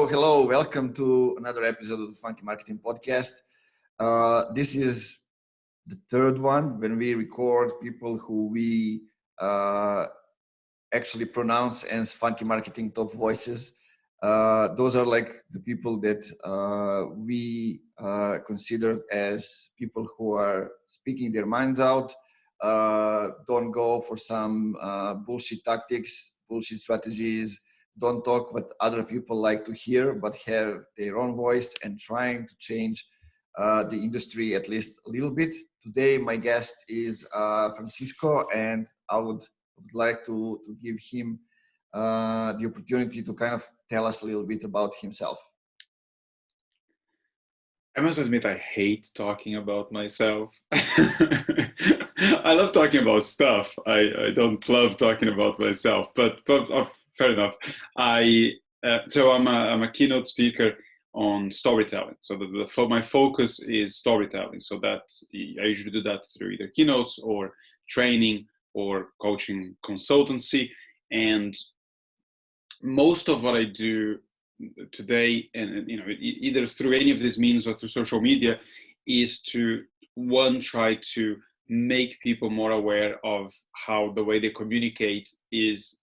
Hello. Welcome to another episode of the Funky Marketing Podcast. This is the third one when we record people who we actually pronounce as Funky Marketing top voices. Those are like the people that we consider as people who are speaking their minds out, don't go for some bullshit tactics, bullshit strategies, don't talk what other people like to hear, but have their own voice and trying to change the industry at least a little bit. Today, my guest is Francisco, and I would like to give him the opportunity to kind of tell us a little bit about himself. I must admit, I hate talking about myself. I love talking about stuff. I don't love talking about myself, but fair enough. So I'm a keynote speaker on storytelling. So my focus is storytelling. So that I usually do that through either keynotes or training or coaching consultancy. And most of what I do today, and either through any of these means or through social media, is to try to make people more aware of how the way they communicate is,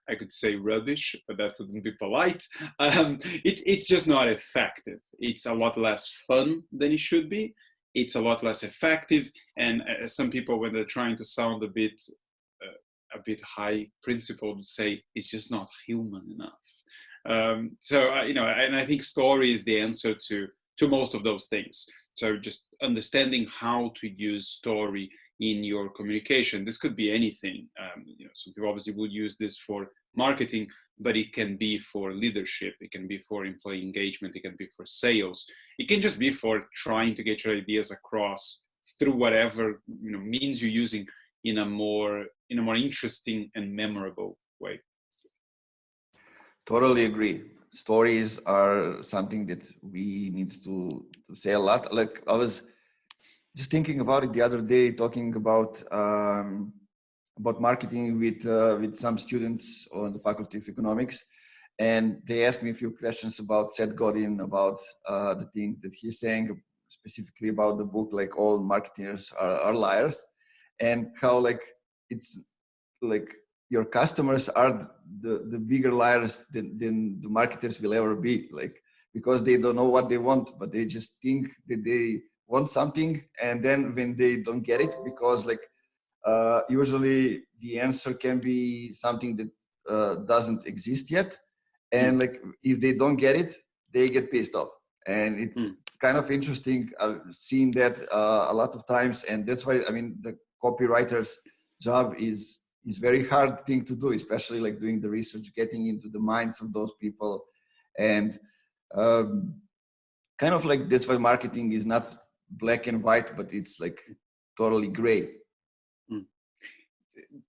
I could say, rubbish, but that wouldn't be polite. It's just not effective. It's a lot less fun than it should be. It's a lot less effective, and some people, when they're trying to sound a bit high principled, say it's just not human enough. And I think story is the answer to most of those things. So just understanding how to use story in your communication. This could be anything. Some people obviously will use this for marketing, but it can be for leadership. It can be for employee engagement. It can be for sales. It can just be for trying to get your ideas across through whatever means you're using in a more interesting and memorable way. Totally agree. Stories are something that we need to say a lot. Like, I was just thinking about it the other day, talking about marketing with some students on the Faculty of Economics, and they asked me a few questions about Seth Godin, about the things that he's saying, specifically about the book, like all marketers are liars, and how like it's like your customers are the bigger liars than the marketers will ever be, like, because they don't know what they want, but they just think that they want something, and then when they don't get it, because like usually the answer can be something that doesn't exist yet, and like if they don't get it, they get pissed off, and it's kind of interesting. I've seen that a lot of times, and that's why the copywriter's job is very hard thing to do, especially like doing the research, getting into the minds of those people, and kind of like that's why marketing is not black and white, but it's like totally gray.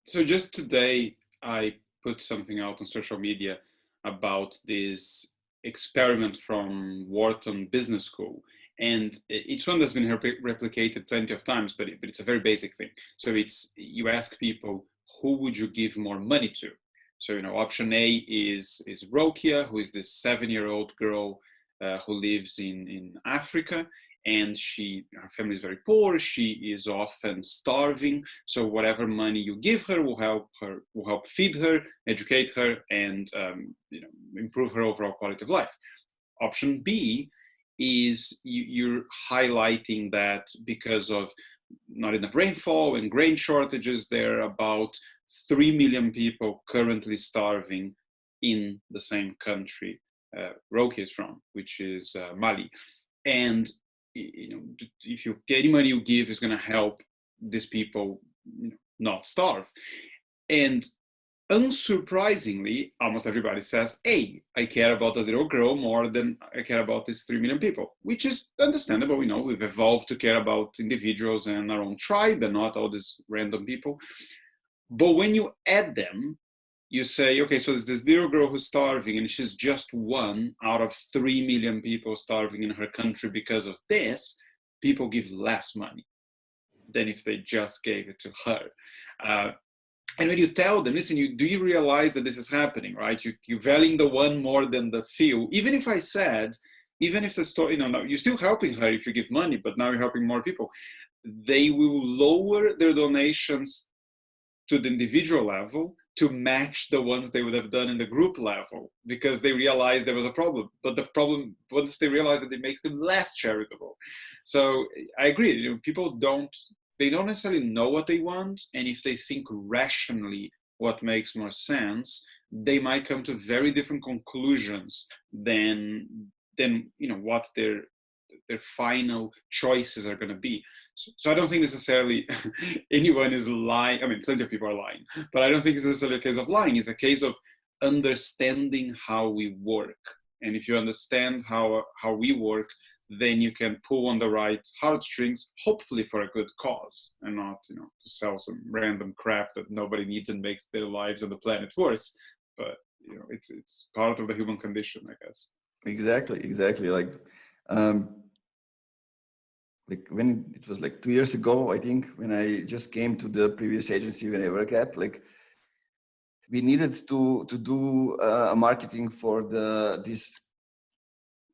So just today, I put something out on social media about this experiment from Wharton Business School. And it's one that's been replicated plenty of times, but it's a very basic thing. So you ask people, who would you give more money to? So, option A is Rokia, who is this 7-year-old girl who lives in Africa. And her family is very poor. She is often starving. So whatever money you give her will help feed her, educate her, and improve her overall quality of life. Option B is you're highlighting that because of not enough rainfall and grain shortages, there are about 3 million people currently starving in the same country Roki is from, which is Mali. And if any money you give is going to help these people not starve. And unsurprisingly, almost everybody says, hey, I care about the little girl more than I care about these 3 million people, which is understandable. We've evolved to care about individuals and our own tribe and not all these random people. But when you add them, you say, okay, so there's this little girl who's starving, and she's just one out of 3 million people starving in her country because of this. People give less money than if they just gave it to her. And when you tell them, listen, do you realize that this is happening, right? You're valuing the one more than the few. Even if I said, even if the story, no, you're still helping her if you give money, but now you're helping more people. They will lower their donations to the individual level to match the ones they would have done in the group level, because they realized there was a problem. But the problem, once they realize that, it makes them less charitable. So I agree, people they don't necessarily know what they want, and if they think rationally what makes more sense, they might come to very different conclusions than what their final choices are going to be. So I don't think necessarily anyone is lying. I mean, plenty of people are lying, but I don't think it's necessarily a case of lying. It's a case of understanding how we work. And if you understand how we work, then you can pull on the right heartstrings, hopefully for a good cause, and not, to sell some random crap that nobody needs and makes their lives on the planet worse. But it's part of the human condition, I guess. Exactly. Like when it was like 2 years ago, I think, when I just came to the previous agency when I worked at, like, we needed to do a marketing for this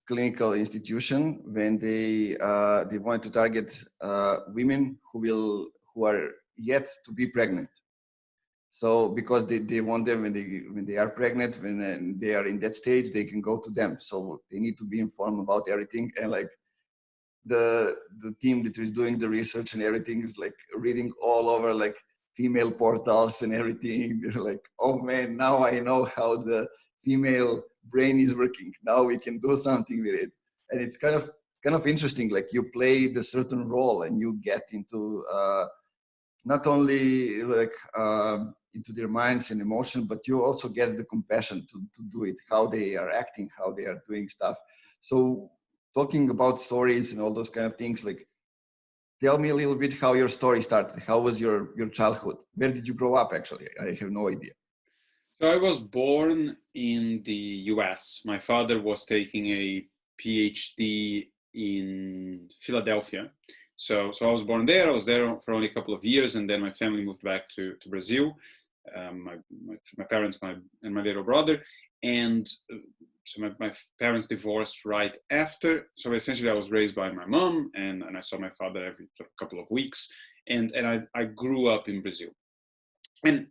clinical institution when they wanted to target women who are yet to be pregnant. So because they want them when they are pregnant, when they are in that stage, they can go to them. So they need to be informed about everything. And like the team that is doing the research and everything is like reading all over like female portals and everything. They're like, oh man, now I know how the female brain is working. Now we can do something with it. And it's kind of interesting. Like, you play the certain role and you get into not only like into their minds and emotion, but you also get the compassion to do it, how they are acting, how they are doing stuff. So talking about stories and all those kind of things, like, tell me a little bit how your story started. How was your childhood? Where did you grow up, actually? I have no idea. So I was born in the US. My father was taking a PhD in Philadelphia. So I was born there. I was there for only a couple of years, and then my family moved back to Brazil. My parents, and my little brother. And so my parents divorced right after. So essentially I was raised by my mom, and I saw my father every couple of weeks. And I grew up in Brazil. And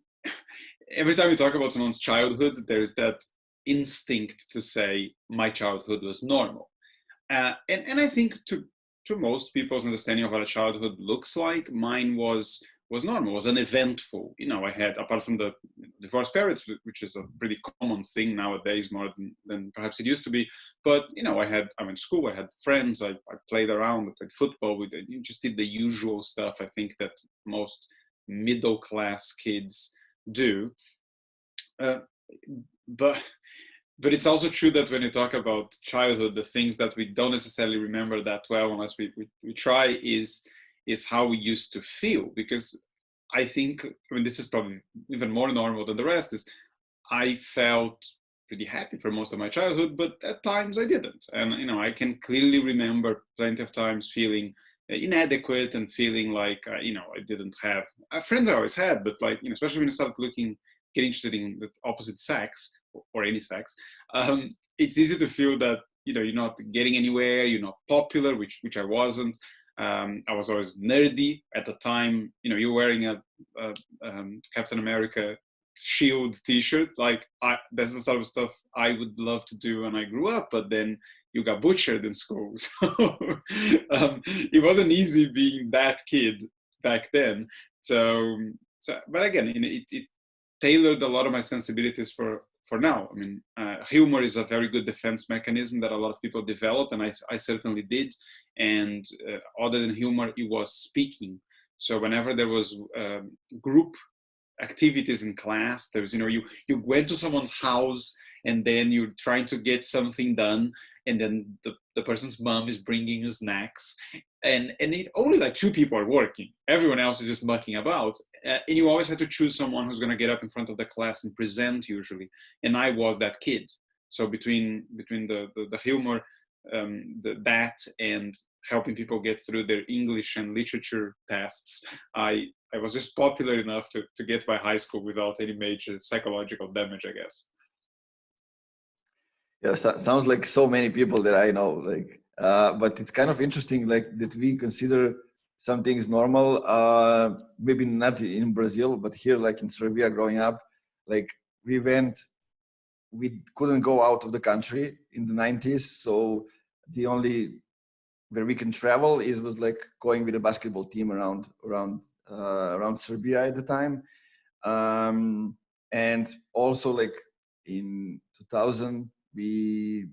every time we talk about someone's childhood, there's that instinct to say my childhood was normal. And I think to most people's understanding of what a childhood looks like, mine was normal, was uneventful. I had, apart from the divorce parents, which is a pretty common thing nowadays, more than perhaps it used to be. But, I went to school, I had friends, I played around, I played football, just did the usual stuff, I think, that most middle-class kids do. But it's also true that when you talk about childhood, the things that we don't necessarily remember that well unless we try is how we used to feel. Because I think, this is probably even more normal than the rest, is I felt pretty happy for most of my childhood, but at times I didn't. And, I can clearly remember plenty of times feeling inadequate and feeling like, I didn't have friends I always had, but like, especially when you start get interested in the opposite sex or any sex, it's easy to feel that, you're not getting anywhere, you're not popular, which I wasn't. I was always nerdy at the time. You're wearing a Captain America shield t-shirt. Like, that's the sort of stuff I would love to do when I grew up, but then you got butchered in school. So it wasn't easy being that kid back then. So but again, it tailored a lot of my sensibilities for now. Humor is a very good defense mechanism that a lot of people developed, and I certainly did. And other than humor, it was speaking. So whenever there was group activities in class, there was, you went to someone's house and then you're trying to get something done, and then the person's mom is bringing you snacks, and only like 2 people are working, everyone else is just mucking about, and you always had to choose someone who's going to get up in front of the class and present, usually, and I was that kid. So between the humor, that and helping people get through their English and literature tests, I was just popular enough to get by high school without any major psychological damage, I guess. Yeah, sounds like so many people that I know. Like, but it's kind of interesting, like that we consider some things normal. Maybe not in Brazil, but here, like in Serbia, growing up, like we couldn't go out of the country in the 90s, so the only where we can travel was like going with a basketball team around Serbia at the time. And also like in 2000, we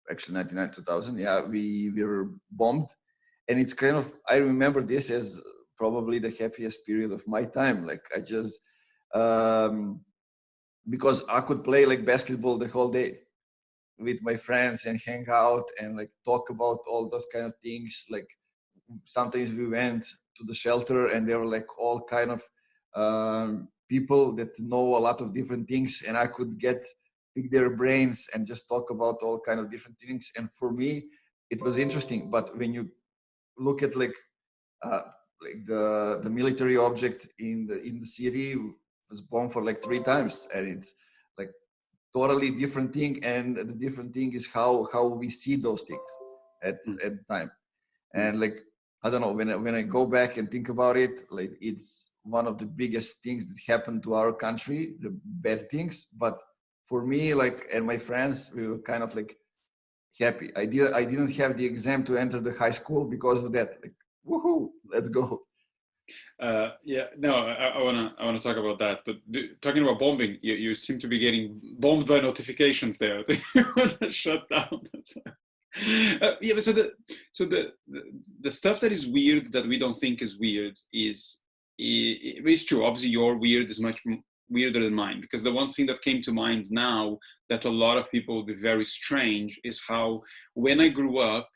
actually 99 2000, yeah, we were bombed, and it's kind of, I remember this as probably the happiest period of my time. Like I just because I could play like basketball the whole day with my friends and hang out and like talk about all those kind of things. Like sometimes we went to the shelter and there were like all kind of people that know a lot of different things, and I could pick their brains and just talk about all kind of different things. And for me, it was interesting. But when you look at uh, like the military object in the city was bombed for like 3 times, and it's like totally different thing. And the different thing is how we see those things at the time. And like I don't know, when I go back and think about it, like it's one of the biggest things that happened to our country, the bad things. But for me, like, and my friends, we were kind of like happy. I didn't have the exam to enter the high school because of that. Like, woohoo, let's go. Yeah, no, I wanna talk about that. But talking about bombing, you seem to be getting bombed by notifications there. You wanna shut down. Yeah, but so the stuff that is weird that we don't think is weird is true. Obviously, your weird is much weirder than mine, because the one thing that came to mind now that a lot of people would be very strange is how when I grew up,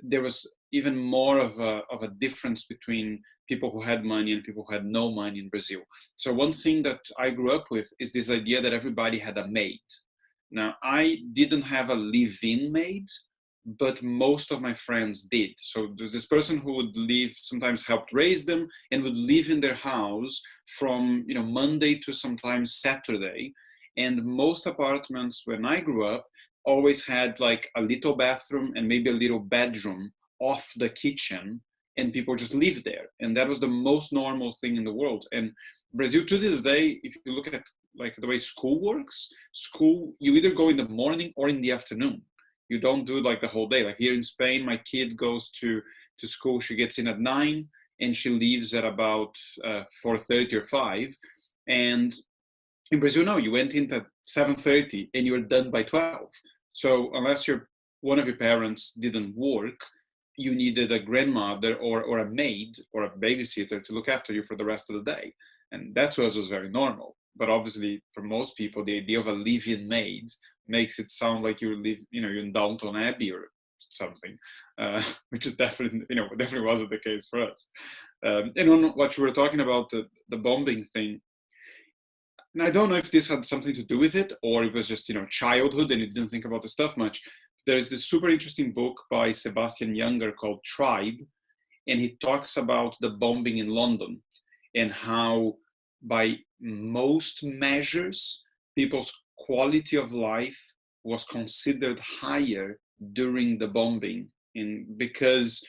there was even more of a difference between people who had money and people who had no money in Brazil. So one thing that I grew up with is this idea that everybody had a maid. Now, I didn't have a live-in maid, but most of my friends did. So there's this person who would live, sometimes helped raise them, and would live in their house from Monday to sometimes Saturday. And most apartments when I grew up always had like a little bathroom and maybe a little bedroom off the kitchen, and people just live there. And that was the most normal thing in the world. And Brazil to this day, if you look at like the way school works, you either go in the morning or in the afternoon. You don't do like the whole day. Like here in Spain, my kid goes to school, she gets in at 9 and she leaves at about 4:30 or 5. And in Brazil, no, you went in at 7:30 and you were done by 12. So unless one of your parents didn't work, you needed a grandmother or a maid or a babysitter to look after you for the rest of the day. And that to us was very normal. But obviously, for most people, the idea of a live-in maid makes it sound like you're in Downton Abbey or something, which is definitely wasn't the case for us. And on what you were talking about, the bombing thing, and I don't know if this had something to do with it or it was just, childhood and you didn't think about the stuff much. There's this super interesting book by Sebastian Junger called Tribe, and he talks about the bombing in London and how by most measures, people's quality of life was considered higher during the bombing. Because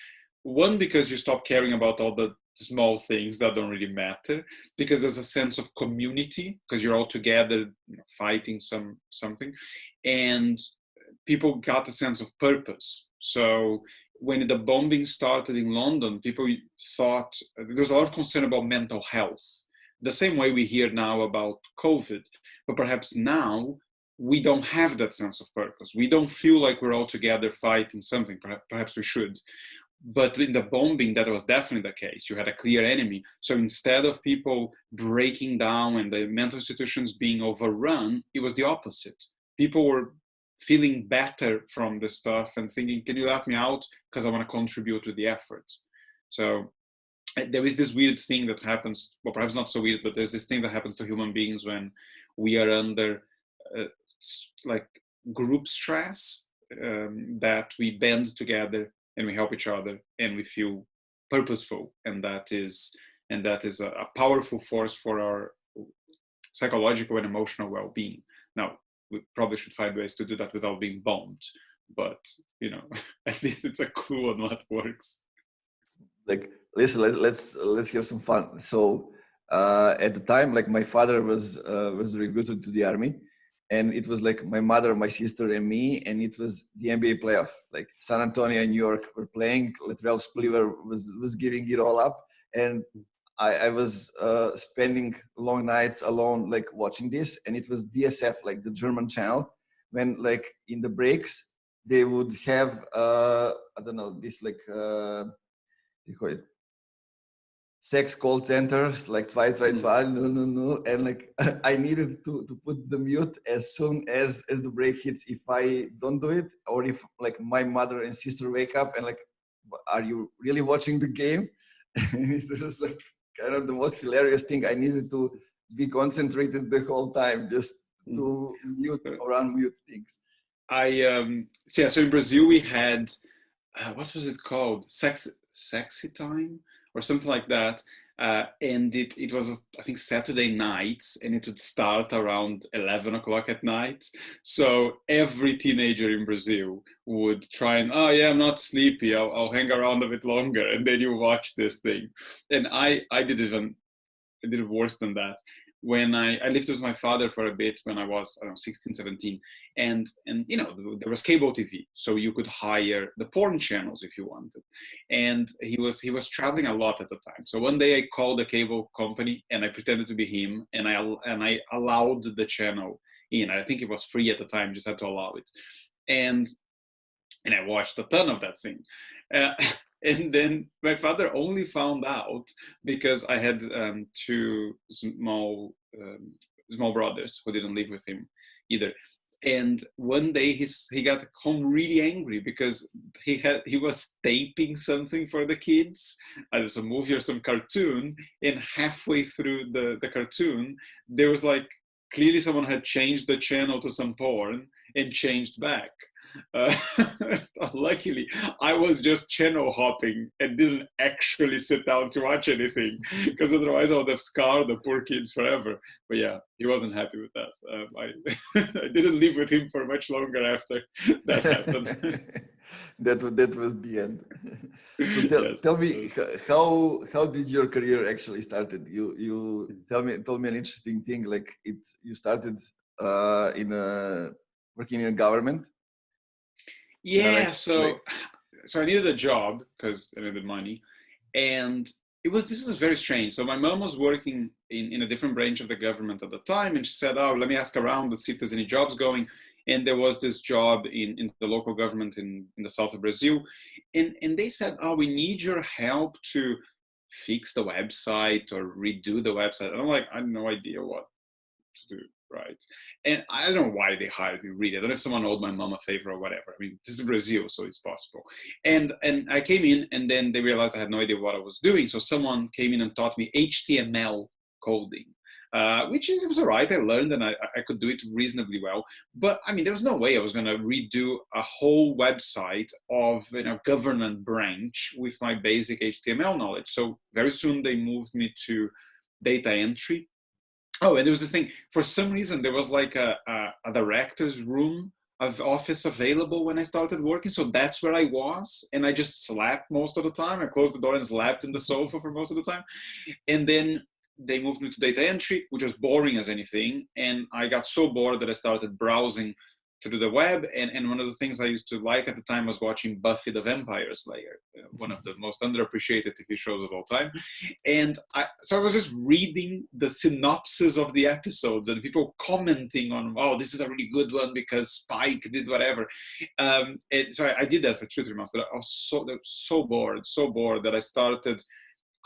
you stop caring about all the small things that don't really matter, because there's a sense of community, because you're all together fighting something, and people got a sense of purpose. So when the bombing started in London, people thought there's a lot of concern about mental health, the same way we hear now about COVID, but perhaps now we don't have that sense of purpose. We don't feel like we're all together fighting something. Perhaps we should. But in the bombing, that was definitely the case. You had a clear enemy. So instead of people breaking down and the mental institutions being overrun, it was the opposite. People were feeling better from the stuff and thinking, can you let me out? Because I want to contribute to the efforts. So there is this weird thing that happens, well, perhaps not so weird, but there's this thing that happens to human beings when we are under like group stress, that we band together and we help each other, and we feel purposeful, and that is a powerful force for our psychological and emotional well-being. Now, we probably should find ways to do that without being bombed, but at least it's a clue on what works. Like, listen, let's have some fun. So at the time, like, my father was recruited to the army, and it was like my mother, my sister, and me, and it was the NBA playoff. Like San Antonio and New York were playing. Latrell Spliver was giving it all up, and I was spending long nights alone, like watching this, and it was DSF, like the German channel, when like in the breaks they would have I don't know, this like you call it sex call centers, like try, no, and like I needed to put the mute as soon as the break hits. If I don't do it, or if like my mother and sister wake up and like, are you really watching the game? This is like kind of the most hilarious thing. I needed to be concentrated the whole time, just to mute or unmute things. So in Brazil we had what was it called? Sexy time or something like that. And it was, I think, Saturday nights, and it would start around 11 o'clock at night. So every teenager in Brazil would try and, oh yeah, I'm not sleepy, I'll hang around a bit longer, and then you watch this thing. And I did it worse than that. When I lived with my father for a bit when I was, I don't know, 16, 17, and there was cable TV, so you could hire the porn channels if you wanted. And he was traveling a lot at the time. So one day I called the cable company and I pretended to be him, and I allowed the channel in. I think it was free at the time, just had to allow it. And I watched a ton of that thing. And then my father only found out because I had two small brothers who didn't live with him either. And one day he got home really angry because he was taping something for the kids, either some movie or some cartoon, and halfway through the cartoon, there was like, clearly someone had changed the channel to some porn and changed back. Luckily, I was just channel hopping and didn't actually sit down to watch anything, because otherwise I would have scarred the poor kids forever. But yeah, he wasn't happy with that. I didn't live with him for much longer after that happened. that was the end. So tell me, how did your career actually started? You told me an interesting thing. Like you started working in a government. Yeah, so I needed a job because I needed money, and this is very strange. So my mom was working in a different branch of the government at the time, and she said, "Oh, let me ask around to see if there's any jobs going." And there was this job in the local government in the south of Brazil, and they said, "Oh, we need your help to fix the website or redo the website." And I'm like, I have no idea what to do. Right. And I don't know why they hired me, really. I don't know if someone owed my mom a favor or whatever. I mean, this is Brazil, so it's possible. And I came in, and then they realized I had no idea what I was doing. So someone came in and taught me HTML coding, which it was all right. I learned, and I could do it reasonably well. But I mean, there was no way I was going to redo a whole website of government branch with my basic HTML knowledge. So very soon they moved me to data entry. Oh, and there was this thing, for some reason, there was like a director's room of office available when I started working. So that's where I was. And I just slept most of the time. I closed the door and slept in the sofa for most of the time. And then they moved me to data entry, which was boring as anything. And I got so bored that I started browsing through the web. And one of the things I used to like at the time was watching Buffy the Vampire Slayer, one of the most underappreciated TV shows of all time. And so I was just reading the synopsis of the episodes and people commenting on, oh, this is a really good one because Spike did whatever. And so I did that for 2-3 months, but I was so bored that I started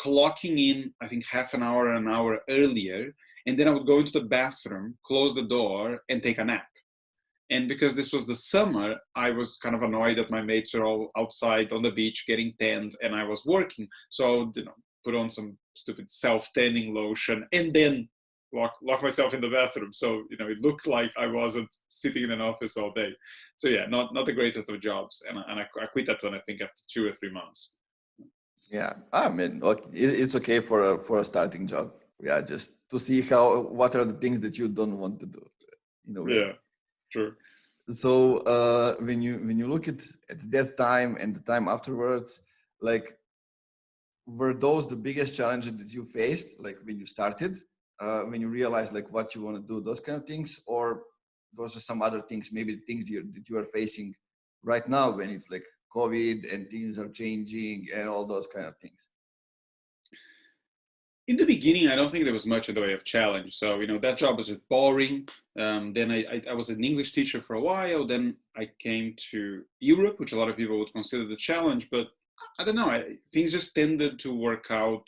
clocking in, I think, half an hour earlier. And then I would go into the bathroom, close the door, and take a nap. And because this was the summer, I was kind of annoyed that my mates were all outside on the beach getting tanned and I was working. So, put on some stupid self-tanning lotion and then lock myself in the bathroom. So, it looked like I wasn't sitting in an office all day. So yeah, not the greatest of jobs. And I quit that one, I think, after 2 or 3 months. Yeah, I mean, it's okay for a starting job. Yeah, just to see what are the things that you don't want to do, in a way. Yeah, true. So when you look at that time and the time afterwards, like, were those the biggest challenges that you faced, like when you started, when you realized like what you want to do, those kind of things, or those are some other things, maybe things that you are facing right now when it's like COVID and things are changing and all those kind of things? In the beginning, I don't think there was much in the way of challenge. So, that job was just boring. Then I was an English teacher for a while. Then I came to Europe, which a lot of people would consider the challenge. But I don't know, things just tended to work out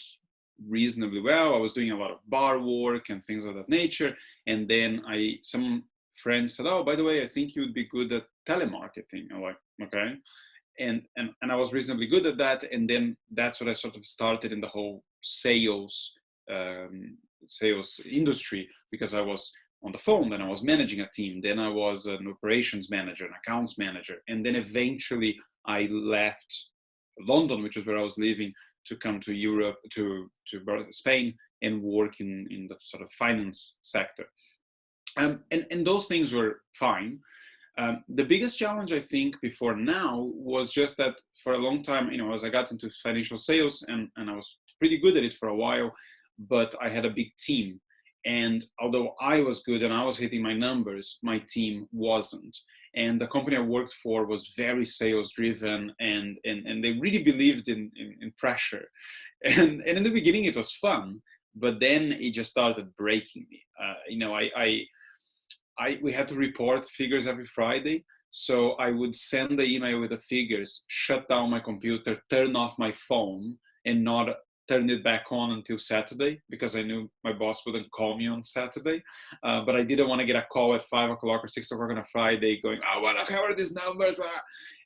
reasonably well. I was doing a lot of bar work and things of that nature. And then some friends said, "Oh, by the way, I think you would be good at telemarketing." I'm like, okay. And I was reasonably good at that, and then that's what I sort of started in the whole sales industry, because I was on the phone, then I was managing a team, then I was an operations manager, an accounts manager, and then eventually I left London, which is where I was living, to come to Europe, to Spain, and work in the sort of finance sector. And those things were fine. The biggest challenge, I think, before now was just that for a long time, as I got into financial sales, and I was pretty good at it for a while, but I had a big team. And although I was good and I was hitting my numbers, my team wasn't. And the company I worked for was very sales driven, and they really believed in pressure. And in the beginning, it was fun, but then it just started breaking me. We had to report figures every Friday. So I would send the email with the figures, shut down my computer, turn off my phone, and not turn it back on until Saturday, because I knew my boss wouldn't call me on Saturday. But I didn't want to get a call at 5 o'clock or 6 o'clock on a Friday going, "Oh, what the hell are these numbers?"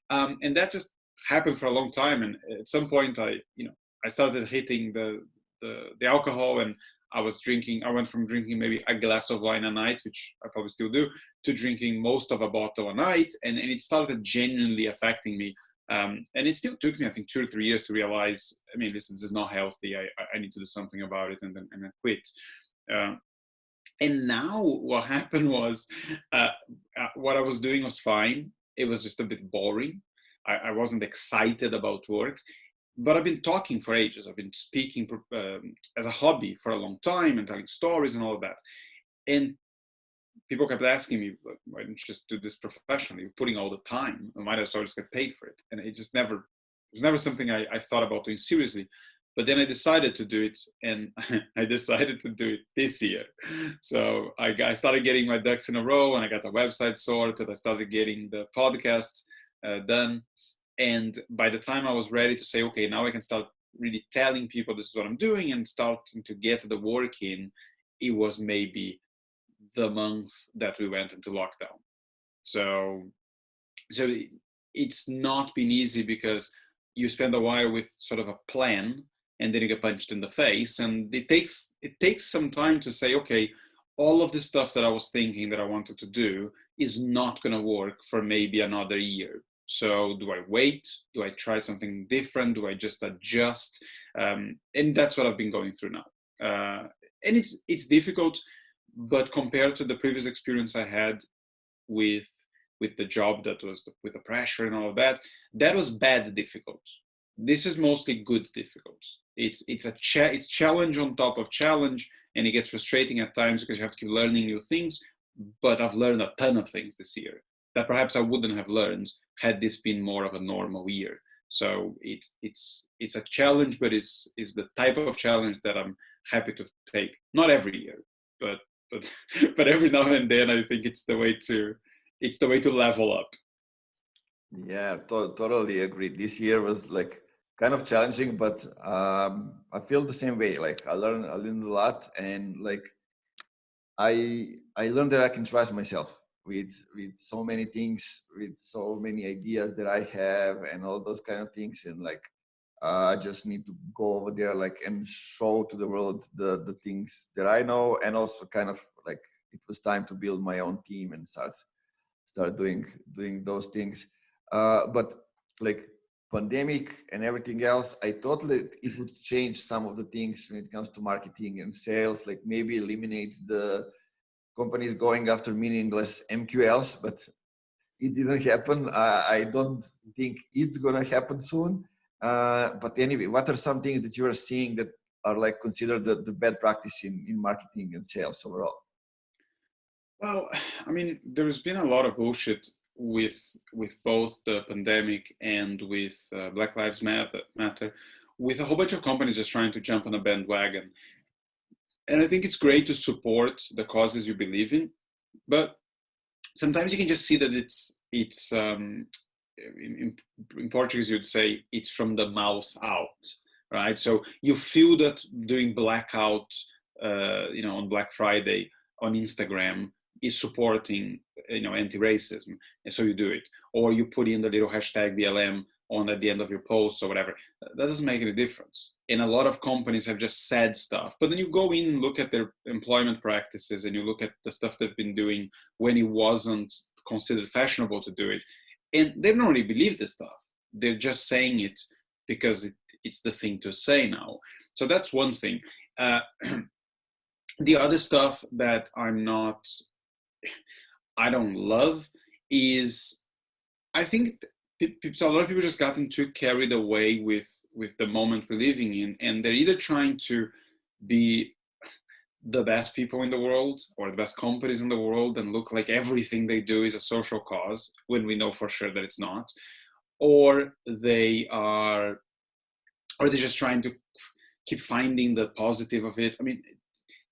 And that just happened for a long time. And at some point, I started hitting the alcohol, and I went from drinking maybe a glass of wine a night, which I probably still do, to drinking most of a bottle a night. And it started genuinely affecting me. And it still took me, I think, 2 or 3 years to realize, listen, this is not healthy. I need to do something about it, and then quit. And now what happened was, what I was doing was fine. It was just a bit boring. I wasn't excited about work. But I've been talking for ages. I've been speaking as a hobby for a long time, and telling stories and all of that. And people kept asking me, "Why don't you just do this professionally? You're putting all the time. I might as well just get paid for it." And it was never something I thought about doing seriously. But then I decided to do it, and I decided to do it this year. So I started getting my ducks in a row, and I got the website sorted. I started getting the podcast done. And by the time I was ready to say, okay, now I can start really telling people this is what I'm doing and starting to get the work in, it was maybe the month that we went into lockdown. So it's not been easy, because you spend a while with sort of a plan, and then you get punched in the face. And it takes some time to say, okay, all of the stuff that I was thinking that I wanted to do is not going to work for maybe another year. So do I wait? Do I try something different? Do I just adjust? And that's what I've been going through now. And it's difficult, but compared to the previous experience I had with the job, that was with the pressure and all of that, that was bad difficult. This is mostly good difficult. It's challenge on top of challenge, and it gets frustrating at times because you have to keep learning new things. But I've learned a ton of things this year that perhaps I wouldn't have learned had this been more of a normal year. So it's a challenge, but it's the type of challenge that I'm happy to take. Not every year, but but every now and then, I think it's the way to level up. Yeah, totally agree. This year was like kind of challenging, but I feel the same way. Like I learned a lot, and like I learned that I can trust myself with so many things, with so many ideas that I have, and all those kind of things. And like I just need to go over there like and show to the world the things that I know, and also kind of like it was time to build my own team and start doing those things. But like pandemic and everything else, I thought that it would change some of the things when it comes to marketing and sales, like maybe eliminate the companies going after meaningless MQLs, but it didn't happen. I don't think it's gonna happen soon. But anyway, what are some things that you are seeing that are like considered the bad practice in marketing and sales overall? Well, I mean, there's been a lot of bullshit with both the pandemic and with Black Lives Matter, with a whole bunch of companies just trying to jump on a bandwagon. And I think it's great to support the causes you believe in, but sometimes you can just see that it's in Portuguese you'd say it's from the mouth out, right? So you feel that doing blackout, on Black Friday on Instagram is supporting, anti-racism, and so you do it, or you put in the little hashtag BLM on at the end of your post or whatever. That doesn't make any difference. And a lot of companies have just said stuff, but then you go in and look at their employment practices and you look at the stuff they've been doing when it wasn't considered fashionable to do it, and they don't really believe this stuff. They're just saying it because it's the thing to say now. So that's one thing. The other stuff that I don't love is, I think so a lot of people just gotten too carried away with the moment we're living in, and they're either trying to be the best people in the world or the best companies in the world and look like everything they do is a social cause when we know for sure that it's not, or they're just trying to keep finding the positive of it. I mean,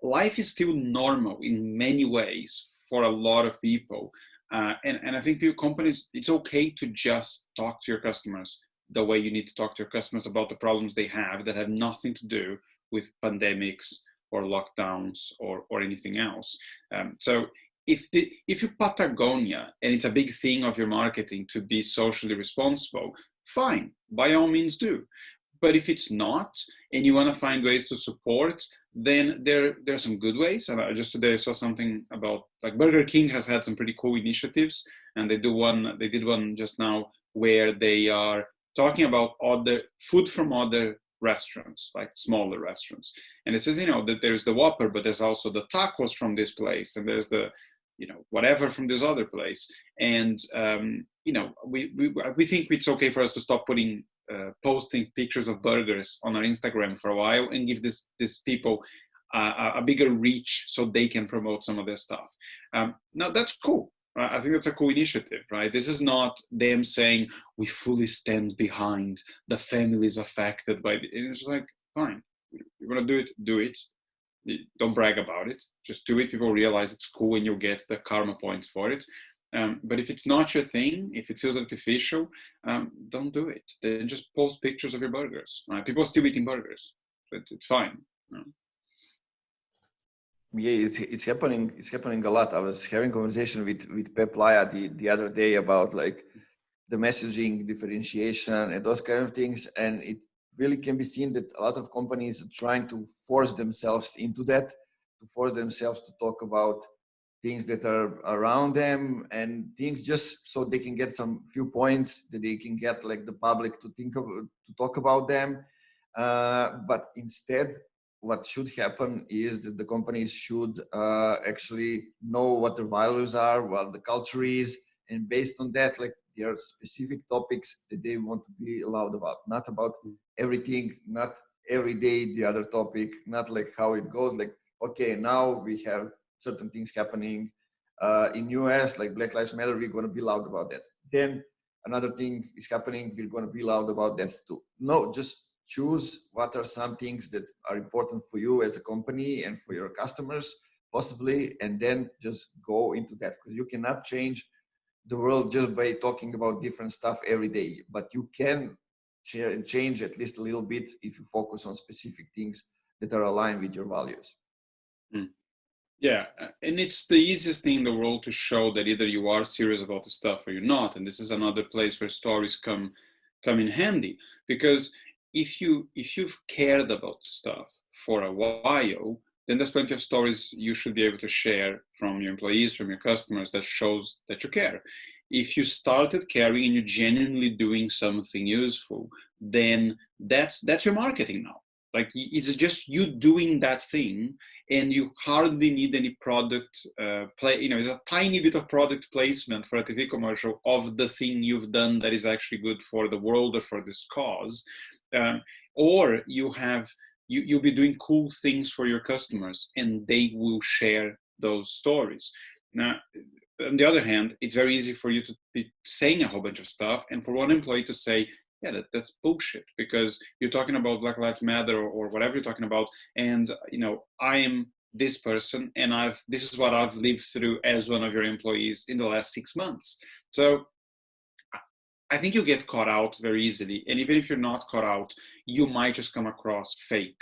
life is still normal in many ways for a lot of people. And I think companies, it's okay to just talk to your customers the way you need to talk to your customers about the problems they have that have nothing to do with pandemics or lockdowns or anything else. So if you're Patagonia and it's a big thing of your marketing to be socially responsible, fine, by all means do. But if it's not, and you want to find ways to support, then there are some good ways. And just today I saw something about, like, Burger King has had some pretty cool initiatives, and they did one just now where they are talking about other food from other restaurants, like smaller restaurants. And it says, that there's the Whopper, but there's also the tacos from this place, and there's the, whatever from this other place. And, we think it's okay for us to stop posting pictures of burgers on our Instagram for a while and give these people a bigger reach so they can promote some of their stuff. Now that's cool. Right? I think that's a cool initiative, right? This is not them saying we fully stand behind the families affected by it. It's just like, fine, you're gonna do it. Don't brag about it. Just do it. People realize it's cool and you'll get the karma points for it. But if it's not your thing, if it feels artificial, don't do it. Then just post pictures of your burgers. Right? People are still eating burgers. It's fine. Yeah, it's happening. It's happening a lot. I was having a conversation with Pep Laya the other day about like the messaging differentiation and those kind of things, and it really can be seen that a lot of companies are trying to force themselves into that, to force themselves to talk about things that are around them and things just so they can get some few points that they can get like the public to talk about them. But instead, what should happen is that the companies should actually know what their values are, what the culture is, and based on that, like there are specific topics that they want to be loud about, not about everything, not every day the other topic, not like how it goes, like, okay, now we have certain things happening in US, like Black Lives Matter, we're going to be loud about that. Then another thing is happening, we're going to be loud about that too. No, just choose what are some things that are important for you as a company and for your customers, possibly, and then just go into that, because you cannot change the world just by talking about different stuff every day, but you can change at least a little bit if you focus on specific things that are aligned with your values. Yeah, and it's the easiest thing in the world to show that either you are serious about the stuff or you're not. And this is another place where stories come in handy, because if you've cared about stuff for a while, then there's plenty of stories you should be able to share from your employees, from your customers, that shows that you care. If you started caring and you're genuinely doing something useful, then that's your marketing now. Like, it's just you doing that thing, and you hardly need any product it's a tiny bit of product placement for a TV commercial of the thing you've done that is actually good for the world or for this cause. Or you'll be doing cool things for your customers, and they will share those stories. Now, on the other hand, it's very easy for you to be saying a whole bunch of stuff, and for one employee to say, yeah, that's bullshit, because you're talking about Black Lives Matter or whatever you're talking about, and I am this person, and this is what I've lived through as one of your employees in the last 6 months. So I think you get caught out very easily, and even if you're not caught out, you might just come across fake,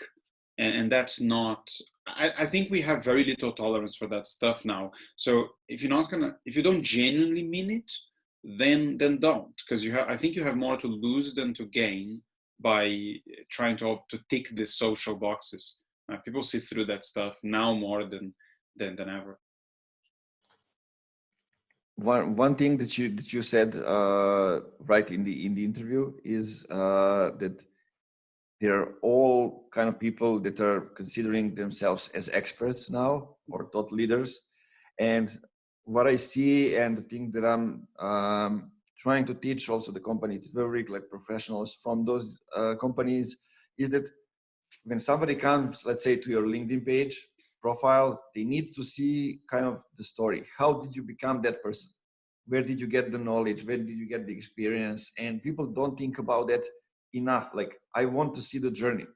and that's not. I think we have very little tolerance for that stuff now. So if you don't genuinely mean it, then don't, because I think you have more to lose than to gain by trying to tick these social boxes. People see through that stuff now more than ever. One thing that you said right in the interview is that they're all kind of people that are considering themselves as experts now, or thought leaders. And what I see, and the thing that I'm trying to teach also the companies, very like professionals from those companies, is that when somebody comes, let's say, to your LinkedIn page profile, they need to see kind of the story. How did you become that person? Where did you get the knowledge? Where did you get the experience? And people don't think about that enough. Like, I want to see the journey,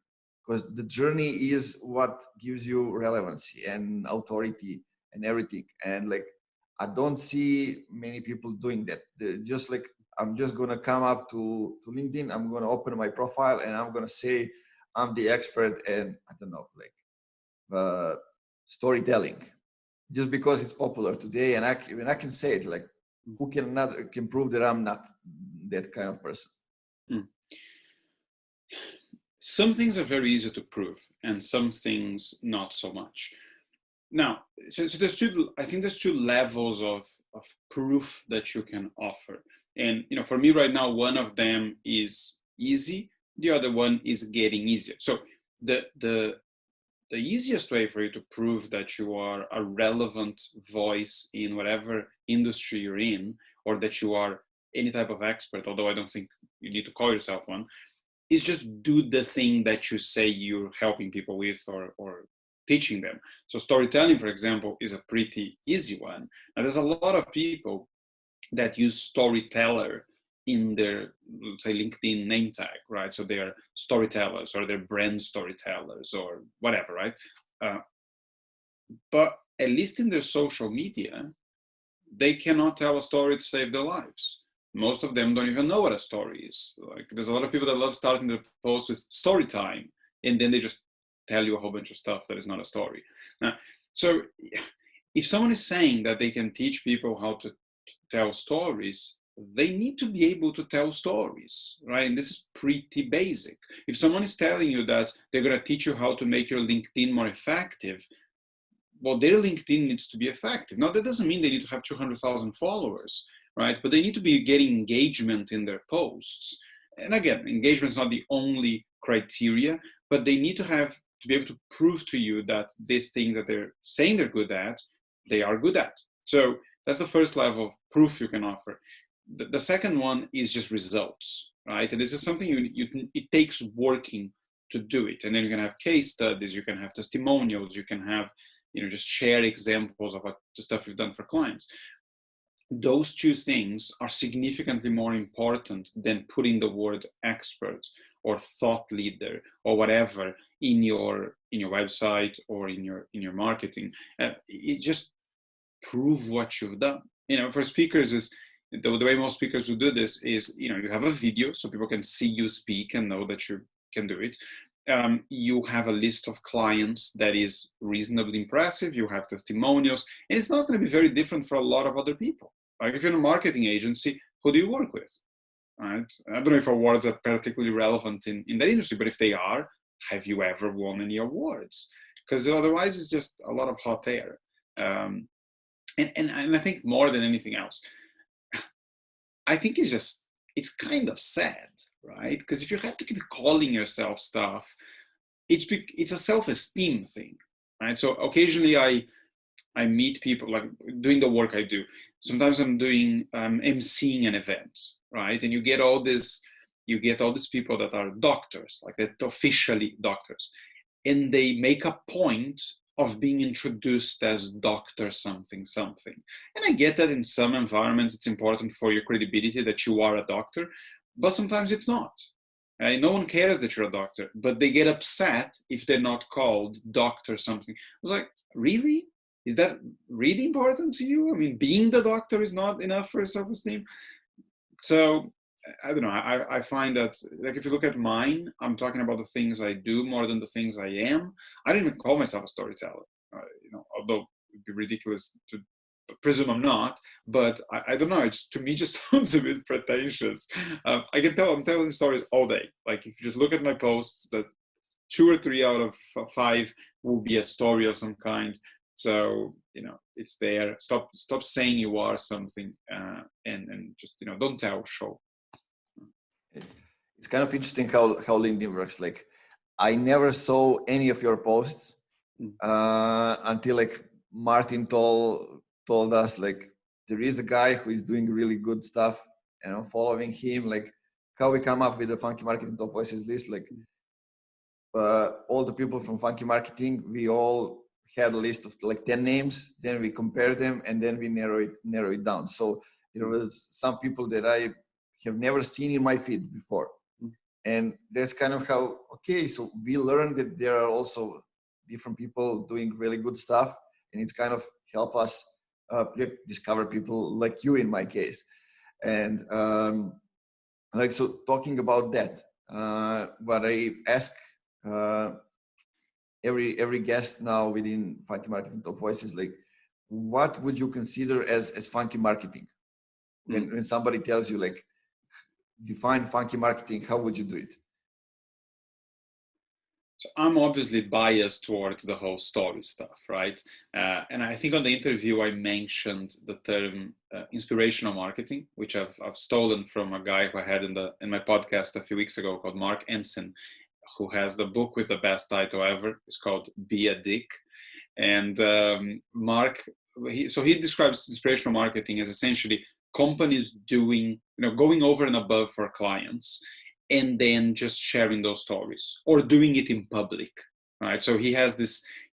because the journey is what gives you relevancy and authority and everything. And like, I don't see many people doing that. They're just like, I'm just going to come up to LinkedIn. I'm going to open my profile and I'm going to say I'm the expert, and I don't know, like storytelling, just because it's popular today. And I can say it, like, who can prove that I'm not that kind of person? Some things are very easy to prove, and some things not so much. Now, so there's I think there's two levels of proof that you can offer. And for me right now, one of them is easy, the other one is getting easier. So the easiest way for you to prove that you are a relevant voice in whatever industry you're in, or that you are any type of expert, although I don't think you need to call yourself one, is just do the thing that you say you're helping people with or teaching them. So storytelling, for example, is a pretty easy one. Now, there's a lot of people that use storyteller in their, say, LinkedIn name tag, right? So they're storytellers, or they're brand storytellers, or whatever, right? But at least in their social media, they cannot tell a story to save their lives. Most of them don't even know what a story is. Like, there's a lot of people that love starting their posts with story time, and then they just tell you a whole bunch of stuff that is not a story. So if someone is saying that they can teach people how to tell stories, they need to be able to tell stories, right? And this is pretty basic. If someone is telling you that they're going to teach you how to make your LinkedIn more effective, well, their LinkedIn needs to be effective. Now, that doesn't mean they need to have 200,000 followers, right? But they need to be getting engagement in their posts. And again, engagement is not the only criteria, but they need to be able to prove to you that this thing that they're saying they're good at, they are good at. So that's the first level of proof you can offer. The second one is just results, right? And this is something it takes working to do it. And then you can have case studies, you can have testimonials, you can have, just share examples of the stuff you've done for clients. Those two things are significantly more important than putting the word expert or thought leader or whatever in your website or in your marketing. It just prove what you've done. For speakers, is the way most speakers will do this is, you have a video so people can see you speak and know that you can do it. You have a list of clients that is reasonably impressive. You have testimonials, and it's not going to be very different for a lot of other people. Like, if you're in a marketing agency, who do you work with? right? I don't know if awards are particularly relevant in that industry, but if they are, have you ever won any awards? Because otherwise it's just a lot of hot air. And I think more than anything else, I think it's kind of sad, right? Because if you have to keep calling yourself stuff, it's a self-esteem thing, right? So occasionally I meet people, like doing the work I do. Sometimes I'm emceeing an event, right? And you get all these people that are doctors, like they're officially doctors, and they make a point of being introduced as doctor something something. And I get that in some environments it's important for your credibility that you are a doctor, but sometimes it's not. No one cares that you're a doctor, but they get upset if they're not called doctor something. I was like, really? Is that really important to you? I mean, being the doctor is not enough for self-esteem. So I don't know. I find that, like, if you look at mine, I'm talking about the things I do more than the things I am. I don't even call myself a storyteller, although it'd be ridiculous to presume I'm not. But I don't know. It's, to me, just sounds a bit pretentious. I can tell I'm telling stories all day. Like, if you just look at my posts, that 2 or 3 out of 5 will be a story of some kind. So, it's there. Stop saying you are something, and just, don't tell, show. It's kind of interesting how LinkedIn works. Like, I never saw any of your posts until like Martin told us, like, there is a guy who is doing really good stuff, and I'm following him. Like, how we come up with the Funky Marketing Top Voices list. Like, all the people from Funky Marketing, we all had a list of like 10 names. Then we compared them, and then we narrow it down. So there was some people that I have never seen in my feed before. And that's kind of how, okay, so we learned that there are also different people doing really good stuff, and it's kind of help us discover people like you in my case. And like, so talking about that, what I ask every guest now within Funky Marketing Top Voices, like, what would you consider as funky marketing? When somebody tells you, like, define funky marketing, how would you do it? So I'm obviously biased towards the whole story stuff, right? And I think on the interview I mentioned the term inspirational marketing, which I've stolen from a guy who I had in my podcast a few weeks ago called Mark Ensign, who has the book with the best title ever. It's called Be a Dick. And Mark, he describes inspirational marketing as essentially companies doing, going over and above for clients, and then just sharing those stories or doing it in public, right? So he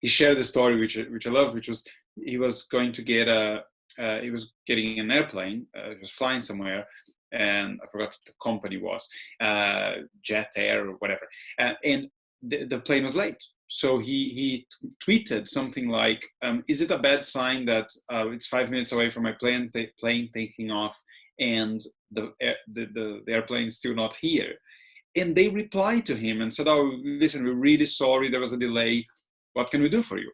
shared the story which I loved, which was he was getting an airplane, he was flying somewhere, and I forgot what the company was, Jet Air or whatever, and the plane was late. So he tweeted something like, is it a bad sign that it's 5 minutes away from my plane taking off and the airplane is still not here? And they replied to him and said, oh, listen, we're really sorry, there was a delay. What can we do for you?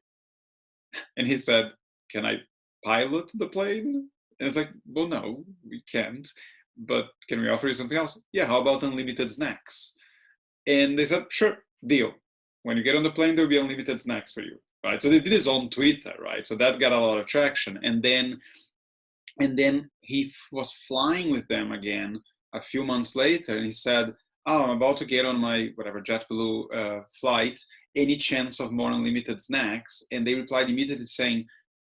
And he said, can I pilot the plane? And it's like, well, no, we can't. But can we offer you something else? Yeah, how about unlimited snacks? And they said, sure, deal. When you get on the plane, there'll be unlimited snacks for you, right? So they did this on Twitter, right? So that got a lot of traction. And then he was flying with them again a few months later, and he said, oh, I'm about to get on my whatever JetBlue flight. Any chance of more unlimited snacks? And they replied immediately saying,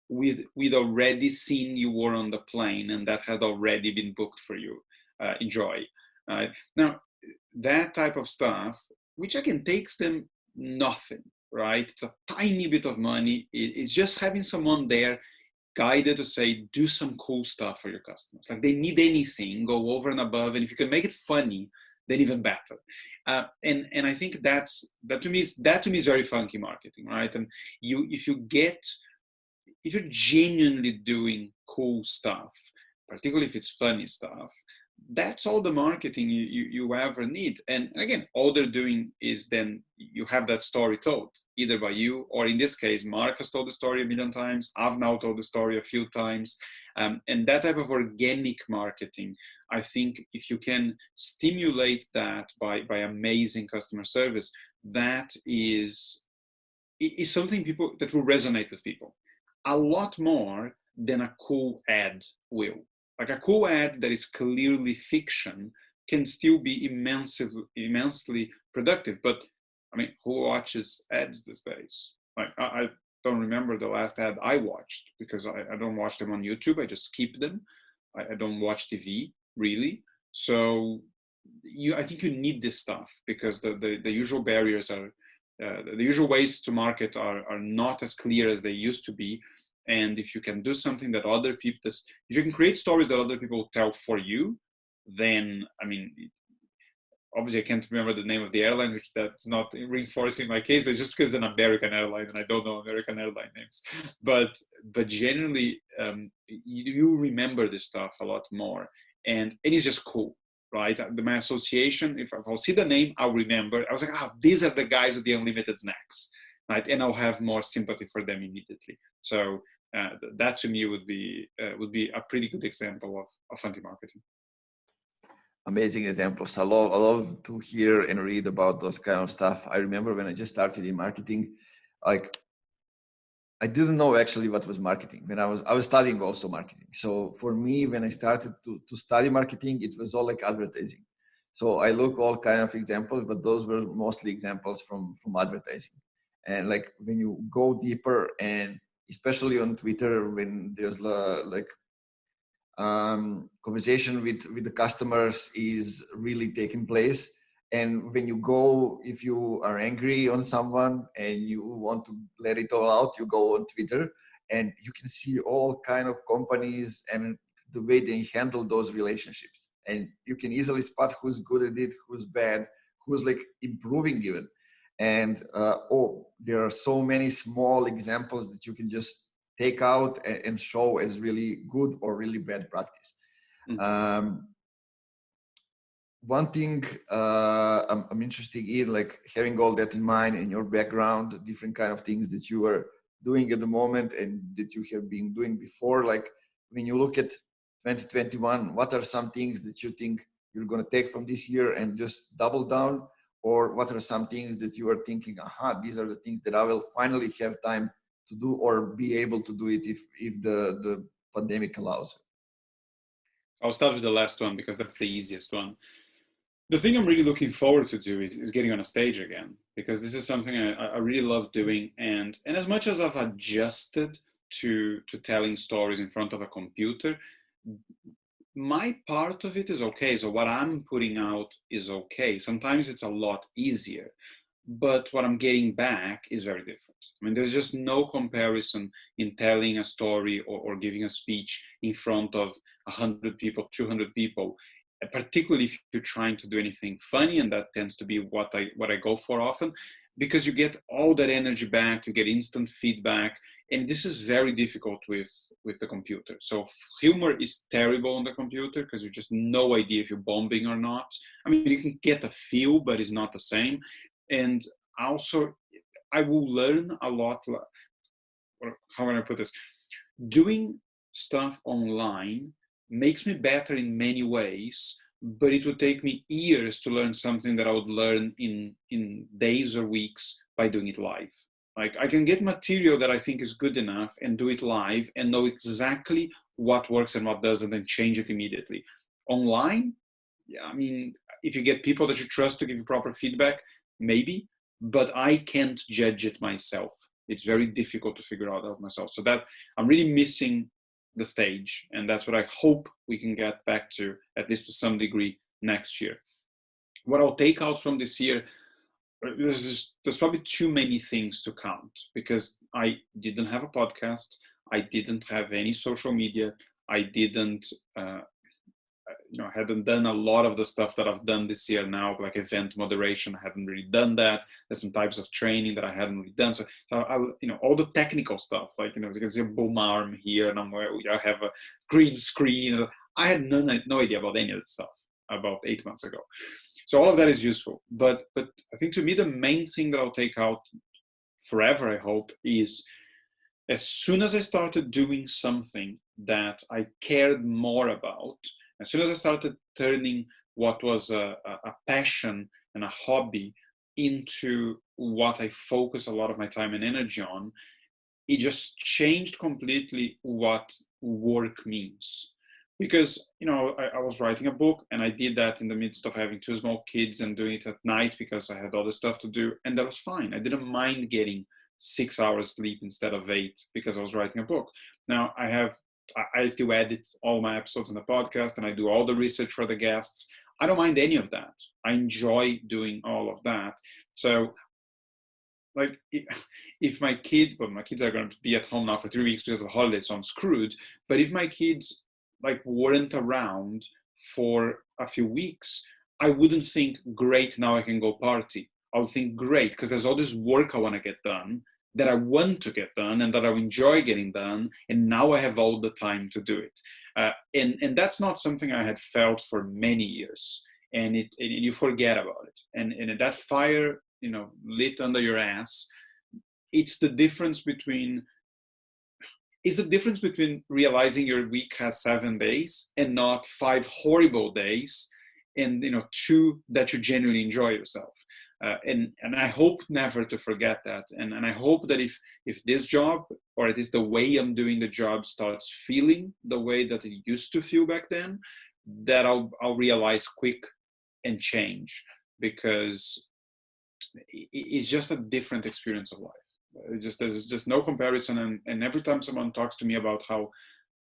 we'd already seen you were on the plane, and that had already been booked for you. Enjoy. Now, that type of stuff, which again takes them nothing, right? It's a tiny bit of money. It's just having someone there guided to say, do some cool stuff for your customers. Like, they need anything, go over and above. And if you can make it funny, then even better. And I think that to me is very funky marketing, right? And if you're genuinely doing cool stuff, particularly if it's funny stuff, that's all the marketing you ever need. And again, all they're doing is then you have that story told, either by you, or in this case, Mark has told the story a million times. I've now told the story a few times. And that type of organic marketing, I think if you can stimulate that by amazing customer service, that is something people that will resonate with people a lot more than a cool ad will. Like a cool ad that is clearly fiction can still be immensely productive. But I mean, who watches ads these days? Like I don't remember the last ad I watched, because I don't watch them on YouTube. I just skip them. I don't watch TV really. So I think you need this stuff, because the usual barriers are, the usual ways to market are not as clear as they used to be. And if you can do something that other people, if you can create stories that other people tell for you, then, I mean, obviously I can't remember the name of the airline, which that's not reinforcing my case, but it's just because it's an American airline and I don't know American airline names. But generally, you remember this stuff a lot more, and it's just cool, right? My association, if I'll see the name, I'll remember. I was like, these are the guys with the unlimited snacks, right? And I'll have more sympathy for them immediately. So that to me would be a pretty good example of funky marketing. Amazing examples. I love to hear and read about those kind of stuff. I remember when I just started in marketing, like I didn't know actually what was marketing. When I was studying also marketing. So for me, when I started to study marketing, it was all like advertising. So I look all kind of examples, but those were mostly examples from advertising. And like when you go deeper, and especially on Twitter, when there's conversation with the customers is really taking place. And when you go, if you are angry on someone and you want to let it all out, you go on Twitter, and you can see all kind of companies and the way they handle those relationships. And you can easily spot who's good at it, who's bad, who's like improving even. And there are so many small examples that you can just take out and show as really good or really bad practice. Mm-hmm. One thing I'm interested in, like having all that in mind in your background, different kind of things that you are doing at the moment and that you have been doing before. Like when you look at 2021, what are some things that you think you're going to take from this year and just double down? Or what are some things that you are thinking, these are the things that I will finally have time to do or be able to do it if the pandemic allows it? I'll start with the last one because that's the easiest one. The thing I'm really looking forward to do is getting on a stage again, because this is something I really love doing. And as much as I've adjusted to telling stories in front of a computer, my part of it is okay. So what I'm putting out is okay. Sometimes it's a lot easier, but what I'm getting back is very different. I mean, there's just no comparison in telling a story or giving a speech in front of 100 people, 200 people, particularly if you're trying to do anything funny, and that tends to be what I go for often, because you get all that energy back, you get instant feedback, and this is very difficult with the computer. So humor is terrible on the computer because you just no idea if you're bombing or not. I mean, you can get a feel, but it's not the same. And also, I will learn a lot. How can I put this? Doing stuff online makes me better in many ways, but it would take me years to learn something that I would learn in days or weeks by doing it live. Like I can get material that I think is good enough and do it live and know exactly what works and what doesn't and change it immediately. Online, yeah, I mean, if you get people that you trust to give you proper feedback, maybe, but I can't judge it myself. It's very difficult to figure out myself. So that I'm really missing the stage, and that's what I hope we can get back to, at least to some degree, next year. What I'll take out from this year, there's probably too many things to count, because I didn't have a podcast, I didn't have any social media, I didn't hadn't done a lot of the stuff that I've done this year now, like event moderation. I hadn't really done that. There's some types of training that I hadn't really done. So all the technical stuff, like, you can see a boom arm here, and I have a green screen. I had no idea about any of this stuff about 8 months ago. So all of that is useful. But I think to me, the main thing that I'll take out forever, I hope, is as soon as I started doing something that I cared more about, as soon as I started turning what was a passion and a hobby into what I focus a lot of my time and energy on, it just changed completely what work means. Because, I was writing a book, and I did that in the midst of having 2 small kids and doing it at night because I had other stuff to do, and that was fine. I didn't mind getting 6 hours sleep instead of 8 because I was writing a book. Now I still edit all my episodes on the podcast, and I do all the research for the guests. I don't mind any of that. I enjoy doing all of that. So like if my kids are going to be at home now for 3 weeks because of the holidays, so I'm screwed. But if my kids like weren't around for a few weeks, I wouldn't think, great, now I can go party. I would think, great, because there's all this work I want to get done, that I want to get done, and that I enjoy getting done, and now I have all the time to do it. And that's not something I had felt for many years, and you forget about it. And that fire, lit under your ass, it's the difference between realizing your week has 7 days and not 5 horrible days, and 2 that you genuinely enjoy yourself. And I hope never to forget that. And I hope that if this job, or at least the way I'm doing the job, starts feeling the way that it used to feel back then, that I'll realize quick and change, because it's just a different experience of life. There's just no comparison. And every time someone talks to me about how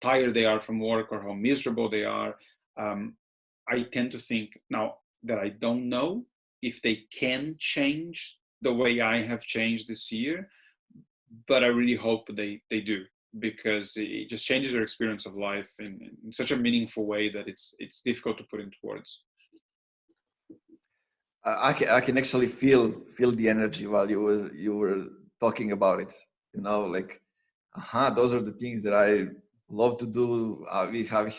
tired they are from work or how miserable they are, I tend to think now that I don't know if they can change the way I have changed this year, but I really hope they do, because it just changes their experience of life in such a meaningful way that it's difficult to put into words. I can actually feel the energy while you were talking about it. Like, those are the things that I love to do. We have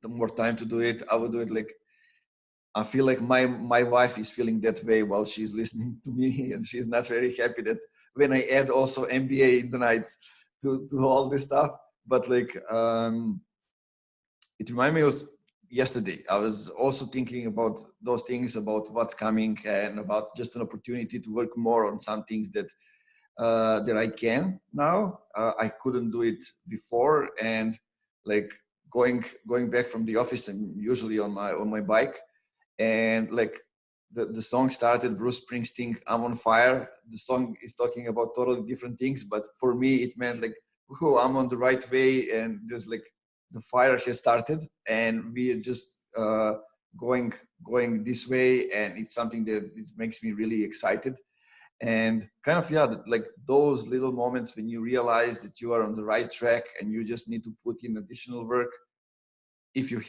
more time to do it. I would do it. Like, I feel like my wife is feeling that way while she's listening to me, and she's not very happy that when I add also MBA in the night to all this stuff. But like, it reminded me of yesterday. I was also thinking about those things, about what's coming, and about just an opportunity to work more on some things that I can now. I couldn't do it before, and like going back from the office, I'm usually on my bike, and like the song started, Bruce Springsteen, I'm on fire. The song is talking about totally different things, but for me it meant like, oh, I'm on the right way, and there's like the fire has started, and we're just going this way, and it's something that it makes me really excited. And kind of, like those little moments when you realize that you are on the right track and you just need to put in additional work if you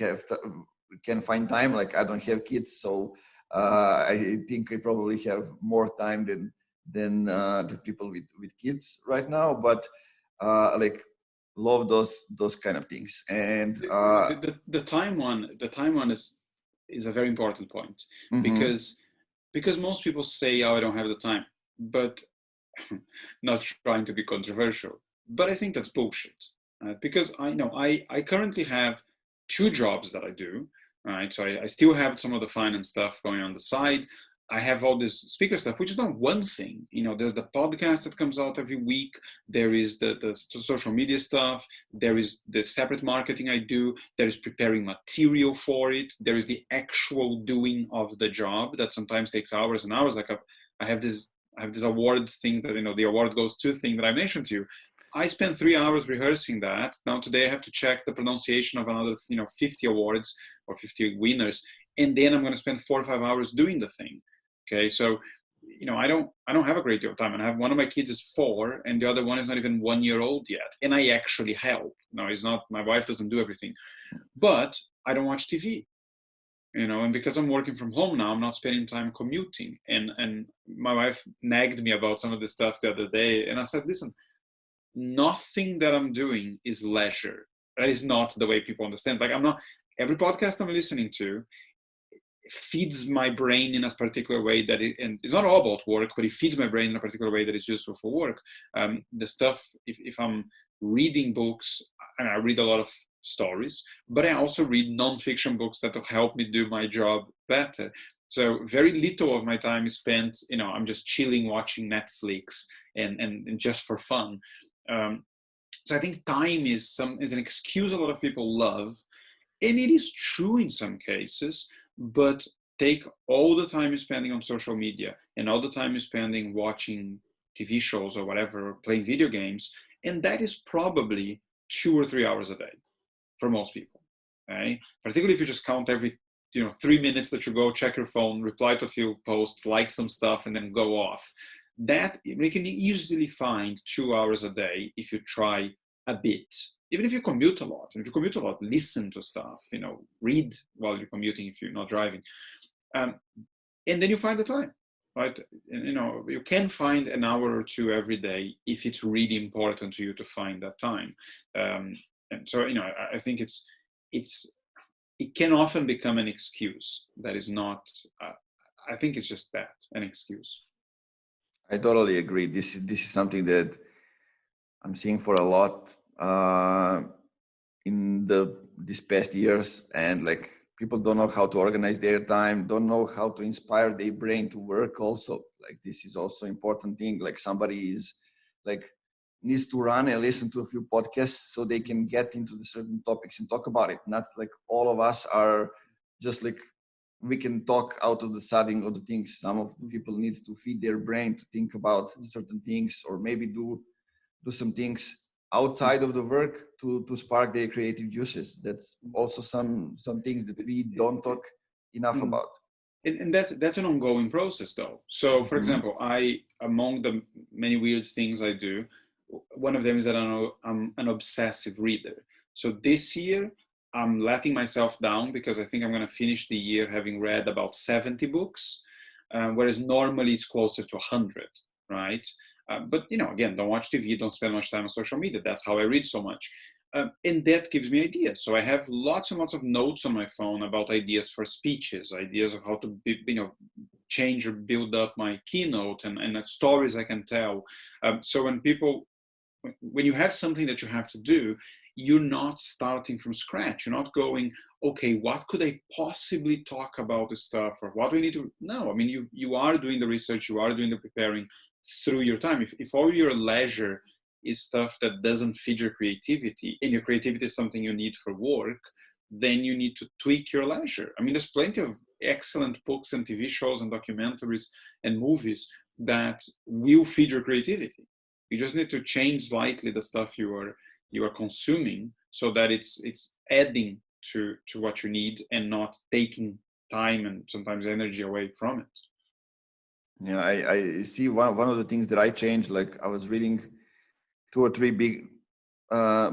can find time. Like, I don't have kids, so I think I probably have more time than the people with kids right now, but like, love those kind of things. And the time one is a very important point, because most people say, oh, I don't have the time, but not trying to be controversial, but I think that's bullshit, because I currently have 2 jobs that I do, right? So I still have some of the finance stuff going on the side. I have all this speaker stuff, which is not one thing. There's the podcast that comes out every week. There is the social media stuff. There is the separate marketing I do. There is preparing material for it. There is the actual doing of the job that sometimes takes hours and hours. Like I have this award thing that, the award goes to thing that I mentioned to you. I spent 3 hours rehearsing that. Now today I have to check the pronunciation of another, 50 awards or 50 winners. And then I'm going to spend 4 or 5 hours doing the thing. Okay, so I don't have a great deal of time, and I have one of my kids is 4, and the other one is not even 1 year old yet, and I actually help. No, it's not. My wife doesn't do everything, but I don't watch TV, and because I'm working from home now, I'm not spending time commuting. And my wife nagged me about some of this stuff the other day, and I said, listen, nothing that I'm doing is leisure. That is not the way people understand. Like, I'm not. every podcast I'm listening to feeds my brain in a particular way that and it's not all about work, but it feeds my brain in a particular way that is useful for work. The stuff, if I'm reading books, and I read a lot of stories, but I also read nonfiction books that will help me do my job better. So very little of my time is spent, I'm just chilling, watching Netflix and just for fun. So I think time is an excuse a lot of people love, and it is true in some cases, but take all the time you're spending on social media and all the time you're spending watching TV shows or whatever, playing video games, and that is probably 2 or 3 hours a day for most people, right? Particularly if you just count every 3 minutes that you go check your phone, reply to a few posts, like some stuff, and then go off. That we can easily find 2 hours a day if you try a bit. Even if you commute a lot, and if you commute a lot, listen to stuff, read while you're commuting if you're not driving. And then you find the time, right? And, you can find an hour or two every day if it's really important to you to find that time. And so, I think it can often become an excuse that is not, I think it's just that, an excuse. I totally agree. This is something that I'm seeing for a lot in these past years, and like people don't know how to organize their time, don't know how to inspire their brain to work. Also, like this is also important thing. Like somebody is like needs to run and listen to a few podcasts so they can get into the certain topics and talk about it. Not like all of us are just like we can talk out of the sudden of the things. Some of the people need to feed their brain to think about certain things, or maybe do some things outside of the work to spark their creative juices. That's also some things that we don't talk enough about. And that's an ongoing process though. So for example, among the many weird things I do, one of them is that I'm an obsessive reader. So this year I'm letting myself down because I think I'm going to finish the year having read about 70 books, whereas normally it's closer to 100, right? But again, don't watch TV, don't spend much time on social media. That's how I read so much. And that gives me ideas. So I have lots and lots of notes on my phone about ideas for speeches, ideas of how to change or build up my keynote and stories I can tell. So when you have something that you have to do, you're not starting from scratch. You're not going, okay, what could I possibly talk about this stuff, or what do we need to? No, I mean, you are doing the research, you are doing the preparing through your time. If all your leisure is stuff that doesn't feed your creativity, and your creativity is something you need for work, then you need to tweak your leisure. I mean, there's plenty of excellent books and TV shows and documentaries and movies that will feed your creativity. You just need to change slightly the stuff you are consuming so that it's adding to what you need and not taking time and sometimes energy away from it. Yeah, I see one of the things that I changed. Like I was reading 2 or 3 big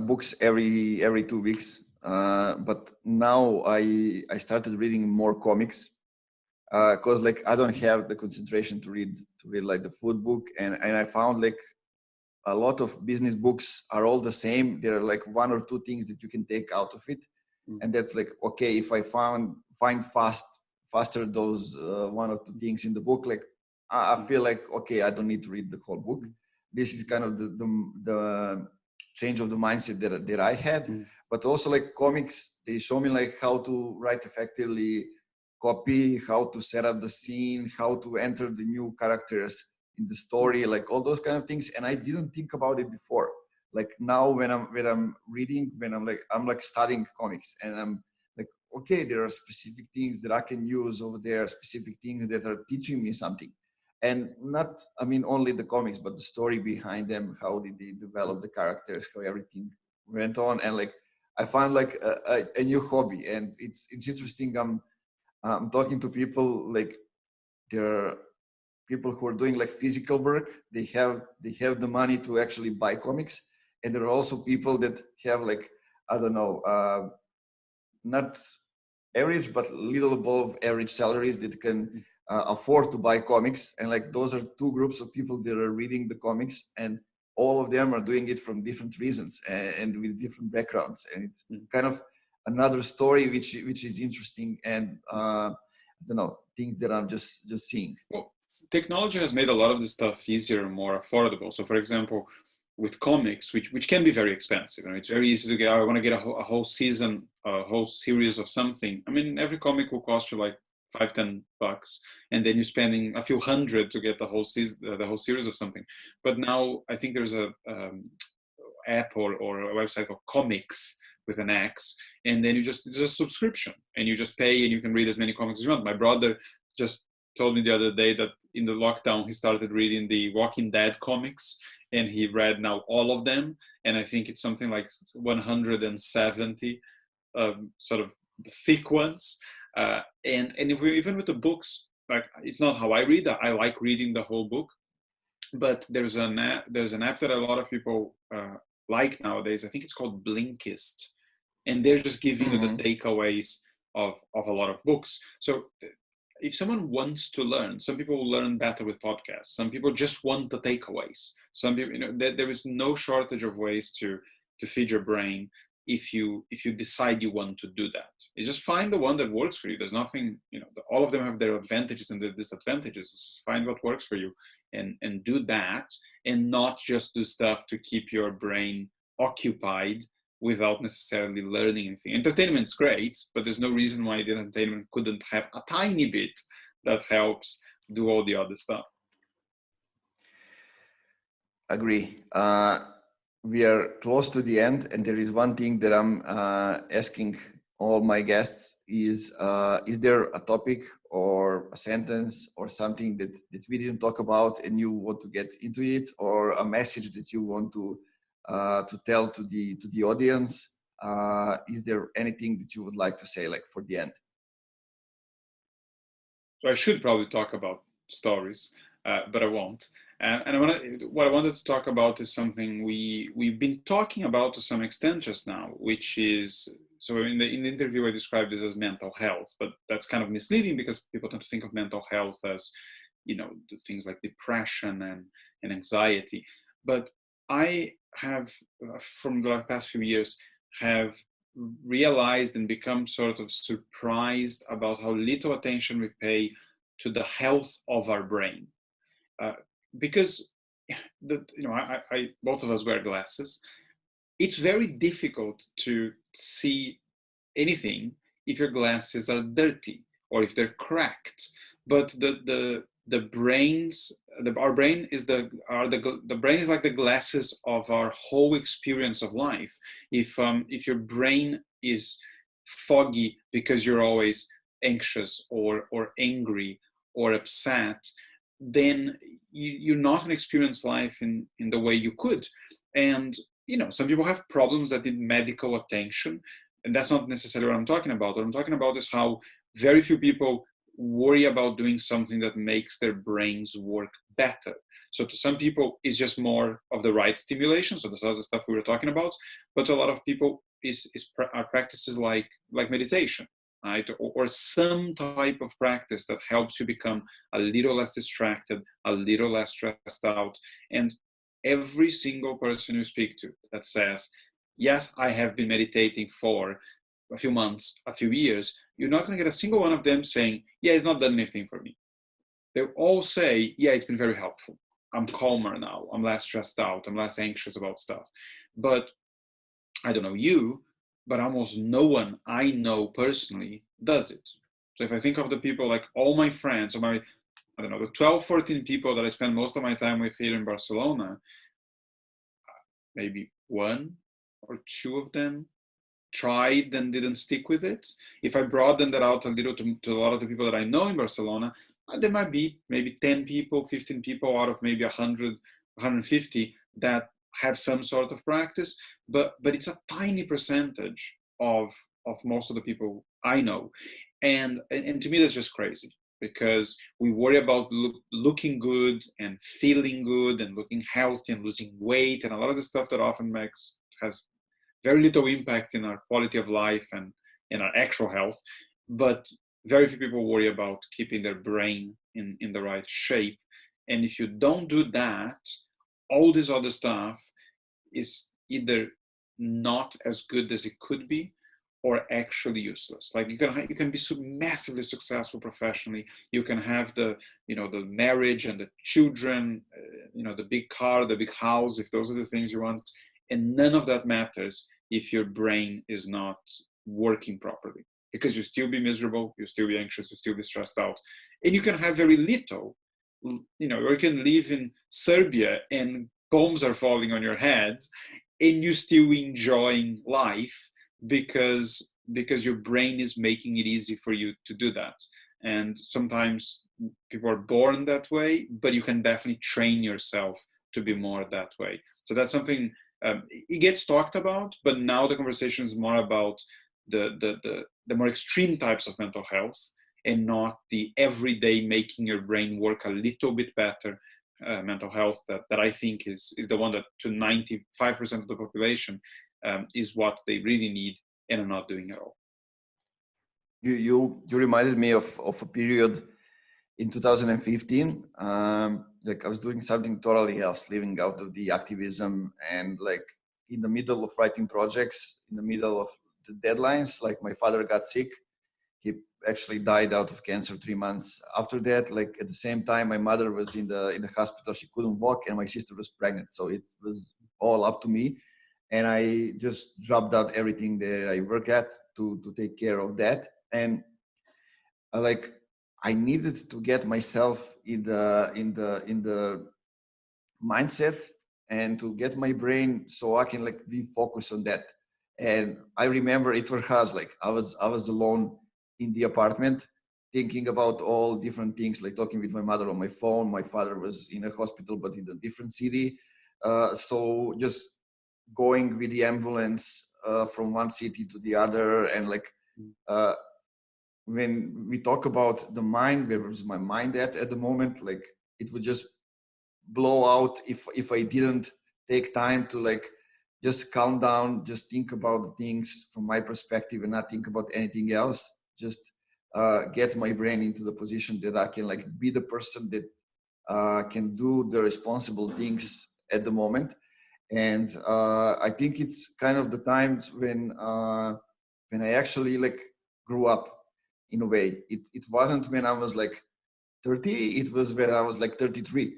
books every 2 weeks, but now I started reading more comics because like I don't have the concentration to read like the food book, and I found like a lot of business books are all the same. There are like 1 or 2 things that you can take out of it, and that's like, okay, if I find faster those 1 or 2 things in the book, like I feel like, okay, I don't need to read the whole book. This is kind of the change of the mindset that I had. But also like comics, they show me like how to write effectively, copy, how to set up the scene, how to enter the new characters in the story, like all those kind of things. And I didn't think about it before. Like now when I'm reading, I'm like studying comics, and I'm like, okay, there are specific things that I can use over there, specific things that are teaching me something. And not, I mean, only the comics, but the story behind them. How did they develop the characters? How everything went on, and like I found like a new hobby, and it's interesting. I'm talking to people like there are people who are doing like physical work. They have the money to actually buy comics, and there are also people that have like, I don't know, not average but little above average salaries that can afford to buy comics. And like those are 2 groups of people that are reading the comics, and all of them are doing it from different reasons and with different backgrounds. And it's kind of, another story which is interesting, and I don't know, things that I'm just seeing. Well, technology has made a lot of this stuff easier and more affordable. So, for example, with comics, which can be very expensive, and it's very easy to get. I want to get a whole season, a whole series of something. I mean, every comic will cost you like $5-10, and then you're spending a few hundred to get the whole season, the whole series of something. But now I think there's a app or a website called Comics with an X, and then it's a subscription, and you just pay and you can read as many comics as you want. My brother just told me the other day that in the lockdown he started reading the Walking Dead comics, and he read now all of them, and I think it's something like 170 sort of thick ones. And if we, even with the books, like, it's not how I read. I like reading the whole book, but there's an app that a lot of people like nowadays. I think it's called Blinkist, and they're just giving you the takeaways of a lot of books. So if someone wants to learn, some people learn better with podcasts. Some people just want the takeaways. Some people, there is no shortage of ways to feed your brain if you decide you want to do that. You just find the one that works for you. There's nothing, all of them have their advantages and their disadvantages. Just find what works for you and do that, and not just do stuff to keep your brain occupied without necessarily learning anything. Entertainment's great, but there's no reason why the entertainment couldn't have a tiny bit that helps do all the other stuff. Agree. We are close to the end, and there is one thing that I'm asking all my guests is there a topic or a sentence or something that we didn't talk about and you want to get into it, or a message that you want to tell to the audience? Is there anything that you would like to say, like, for the end? So I should probably talk about stories, but I won't. And what I wanted to talk about is something we've been talking about to some extent just now, which is, so in the interview I described this as mental health, but that's kind of misleading because people tend to think of mental health as, things like depression and anxiety. But I have, from the past few years, have realized and become sort of surprised about how little attention we pay to the health of our brain. Because both of us wear glasses. It's very difficult to see anything if your glasses are dirty or if they're cracked. But our brain is like the glasses of our whole experience of life. If your brain is foggy because you're always anxious or angry or upset, then you're not going to experience life in the way you could. And some people have problems that need medical attention, and that's not necessarily what I'm talking about. What I'm talking about is how very few people worry about doing something that makes their brains work better. So to some people, it's just more of the right stimulation, so the stuff we were talking about. But to a lot of people, are practices like meditation, right? Or some type of practice that helps you become a little less distracted, a little less stressed out. And every single person you speak to that says, yes, I have been meditating for a few months, a few years, you're not going to get a single one of them saying, yeah, it's not done anything for me. They'll all say, yeah, it's been very helpful. I'm calmer now. I'm less stressed out. I'm less anxious about stuff. But I don't know you, but almost no one I know personally does it. So if I think of the people, like all my friends, or the 12, 14 people that I spend most of my time with here in Barcelona, maybe one or two of them tried and didn't stick with it. If I broaden that out a little to a lot of the people that I know in Barcelona, there might be maybe 10 people, 15 people out of maybe 100, 150 that have some sort of practice, but it's a tiny percentage of most of the people I know. And to me, that's just crazy, because we worry about looking good and feeling good and looking healthy and losing weight and a lot of the stuff that often has very little impact in our quality of life and in our actual health. But very few people worry about keeping their brain in the right shape. And if you don't do that, all this other stuff is either not as good as it could be, or actually useless. Like you can be so massively successful professionally. You can have the marriage and the children, the big car, the big house, if those are the things you want, and none of that matters if your brain is not working properly, because you'll still be miserable, you'll still be anxious, you'll still be stressed out, and you can have very little. Or you can live in Serbia and bombs are falling on your head, and you're still enjoying life because your brain is making it easy for you to do that. And sometimes people are born that way, but you can definitely train yourself to be more that way. So that's something it gets talked about, but now the conversation is more about the more extreme types of mental health, and not the everyday making your brain work a little bit better mental health that I think is the one that to 95% of the population is what they really need and are not doing at all. You reminded me of a period in 2015. Like I was doing something totally else, living out of the activism, and like in the middle of writing projects, in the middle of the deadlines, like my father got sick. He actually died out of cancer 3 months after that. Like at the same time, my mother was in the hospital. She couldn't walk, and my sister was pregnant. So it was all up to me. And I just dropped out everything that I work at to take care of that. And I needed to get myself in the mindset and to get my brain so I can like be focused on that. And I remember it was hard. Like I was alone in the apartment thinking about all different things, like talking with my mother on my phone. My father was in a hospital but in a different city, so just going with the ambulance from one city to the other. And like when we talk about the mind, where was my mind at the moment, like it would just blow out if I didn't take time to like just calm down, just think about the things from my perspective and not think about anything else. Just get my brain into the position that I can like be the person that can do the responsible things at the moment. And I think it's kind of the times when I actually like grew up in a way. It wasn't when I was like 30, it was when I was like 33.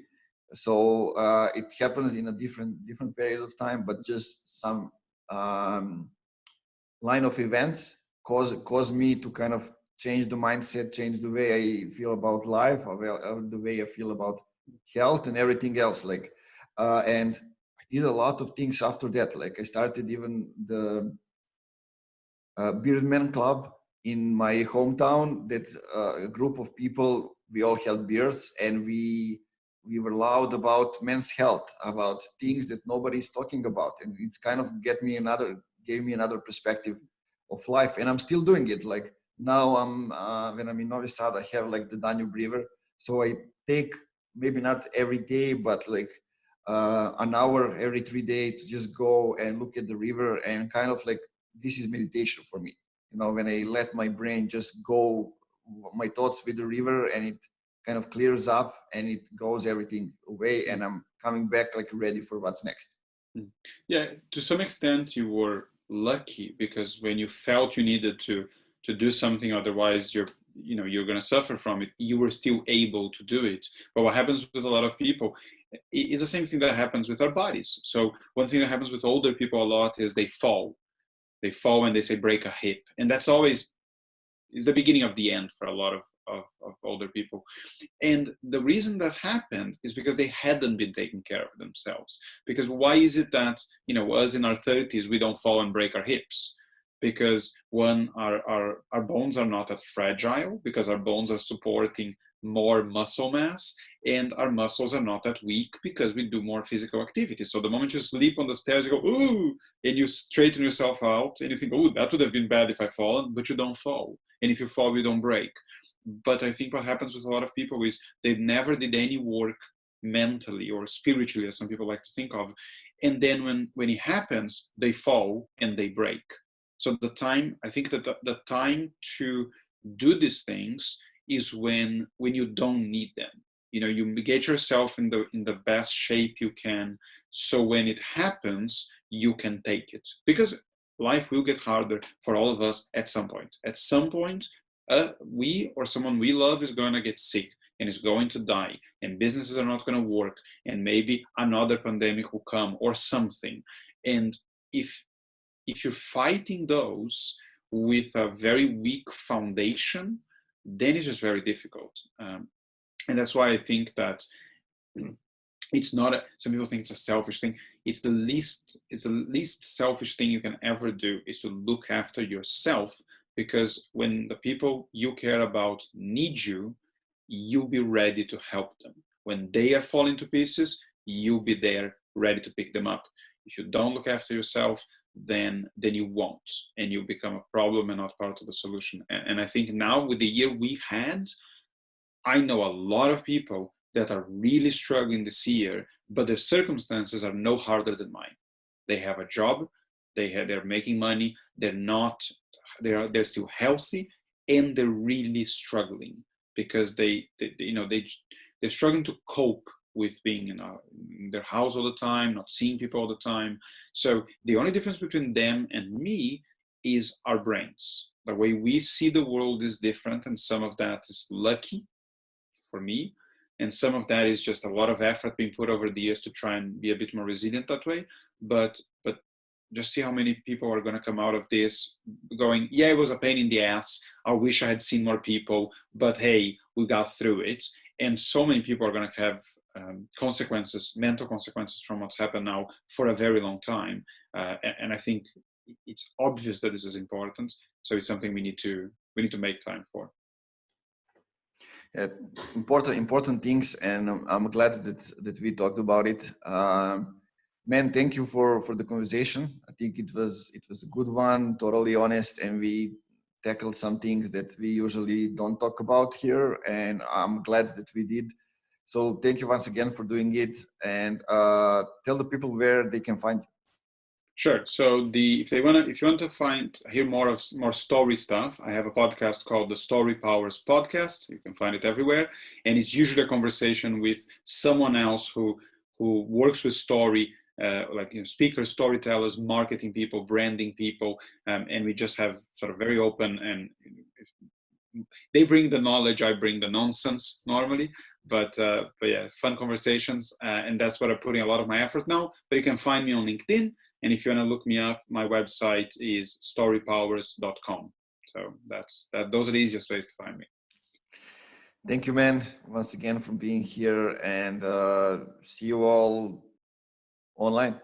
So it happened in a different period of time, but just some line of events caused me to kind of change the mindset, change the way I feel about life, the way I feel about health and everything else. Like, and I did a lot of things after that. Like I started even the Beardman Club in my hometown. That a group of people, we all held beards, and we were loud about men's health, about things that nobody's talking about, and it's kind of gave me another perspective of life. And I'm still doing it. Like now I'm when I'm in Novi Sad, I have like the Danube River, so I take maybe not every day, but like an hour every 3 days to just go and look at the river, and kind of like this is meditation for me. When I let my brain just go, my thoughts with the river, and it kind of clears up and it goes everything away, and I'm coming back like ready for what's next. Yeah, to some extent you were lucky, because when you felt you needed to do something, otherwise you're going to suffer from it, you were still able to do it. But what happens with a lot of people is the same thing that happens with our bodies. So one thing that happens with older people a lot is they fall and they say break a hip, and that's always is the beginning of the end for a lot of older people. And the reason that happened is because they hadn't been taking care of themselves. Because why is it that us in our 30s we don't fall and break our hips? Because one, our bones are not that fragile, because our bones are supporting more muscle mass, and our muscles are not that weak because we do more physical activity. So the moment you sleep on the stairs, you go, ooh, and you straighten yourself out, and you think, oh, that would have been bad if I fallen, but you don't fall. And if you fall, you don't break. But I think what happens with a lot of people is they never did any work mentally or spiritually, as some people like to think of. And then when it happens, they fall and they break. So I think that the time to do these things is when you don't need them. You get yourself in the best shape you can, so when it happens, you can take it. Because life will get harder for all of us at some point. At some point, we or someone we love is going to get sick and is going to die, and businesses are not going to work, and maybe another pandemic will come or something. And if you're fighting those with a very weak foundation, then it's just very difficult. And that's why I think that it's not some people think it's a selfish thing. It's the least selfish thing you can ever do, is to look after yourself, because when the people you care about need you, you'll be ready to help them. When they are falling to pieces, you'll be there ready to pick them up. If you don't look after yourself, then you won't, and you become a problem and not part of the solution. And I think now, with the year we had, I know a lot of people that are really struggling this year, but their circumstances are no harder than mine. They have a job, they're making money, they're still healthy, and they're really struggling because they're struggling to cope with being in their house all the time, not seeing people all the time. So the only difference between them and me is our brains. The way we see the world is different, and some of that is lucky for me, and some of that is just a lot of effort being put over the years to try and be a bit more resilient that way. But just see how many people are going to come out of this going, yeah, it was a pain in the ass, I wish I had seen more people, but hey, we got through it. And so many people are going to have consequences, mental consequences from what's happened now for a very long time. And I think it's obvious that this is important. So it's something we need to make time for. Important things, and I'm glad that we talked about it. Man, thank you for the conversation. I think it was a good one, totally honest, and we tackled some things that we usually don't talk about here, and I'm glad that we did. So thank you once again for doing it, and tell the people where they can find you. Sure. So if you want to hear more story stuff, I have a podcast called the Story Powers Podcast. You can find it everywhere, and it's usually a conversation with someone else who works with story, like speakers, storytellers, marketing people, branding people, and we just have sort of very open, and they bring the knowledge, I bring the nonsense normally. But yeah, fun conversations, and that's what I'm putting a lot of my effort now. But you can find me on LinkedIn. And if you want to look me up, my website is storypowers.com. So those are the easiest ways to find me. Thank you, man, once again for being here, and see you all online.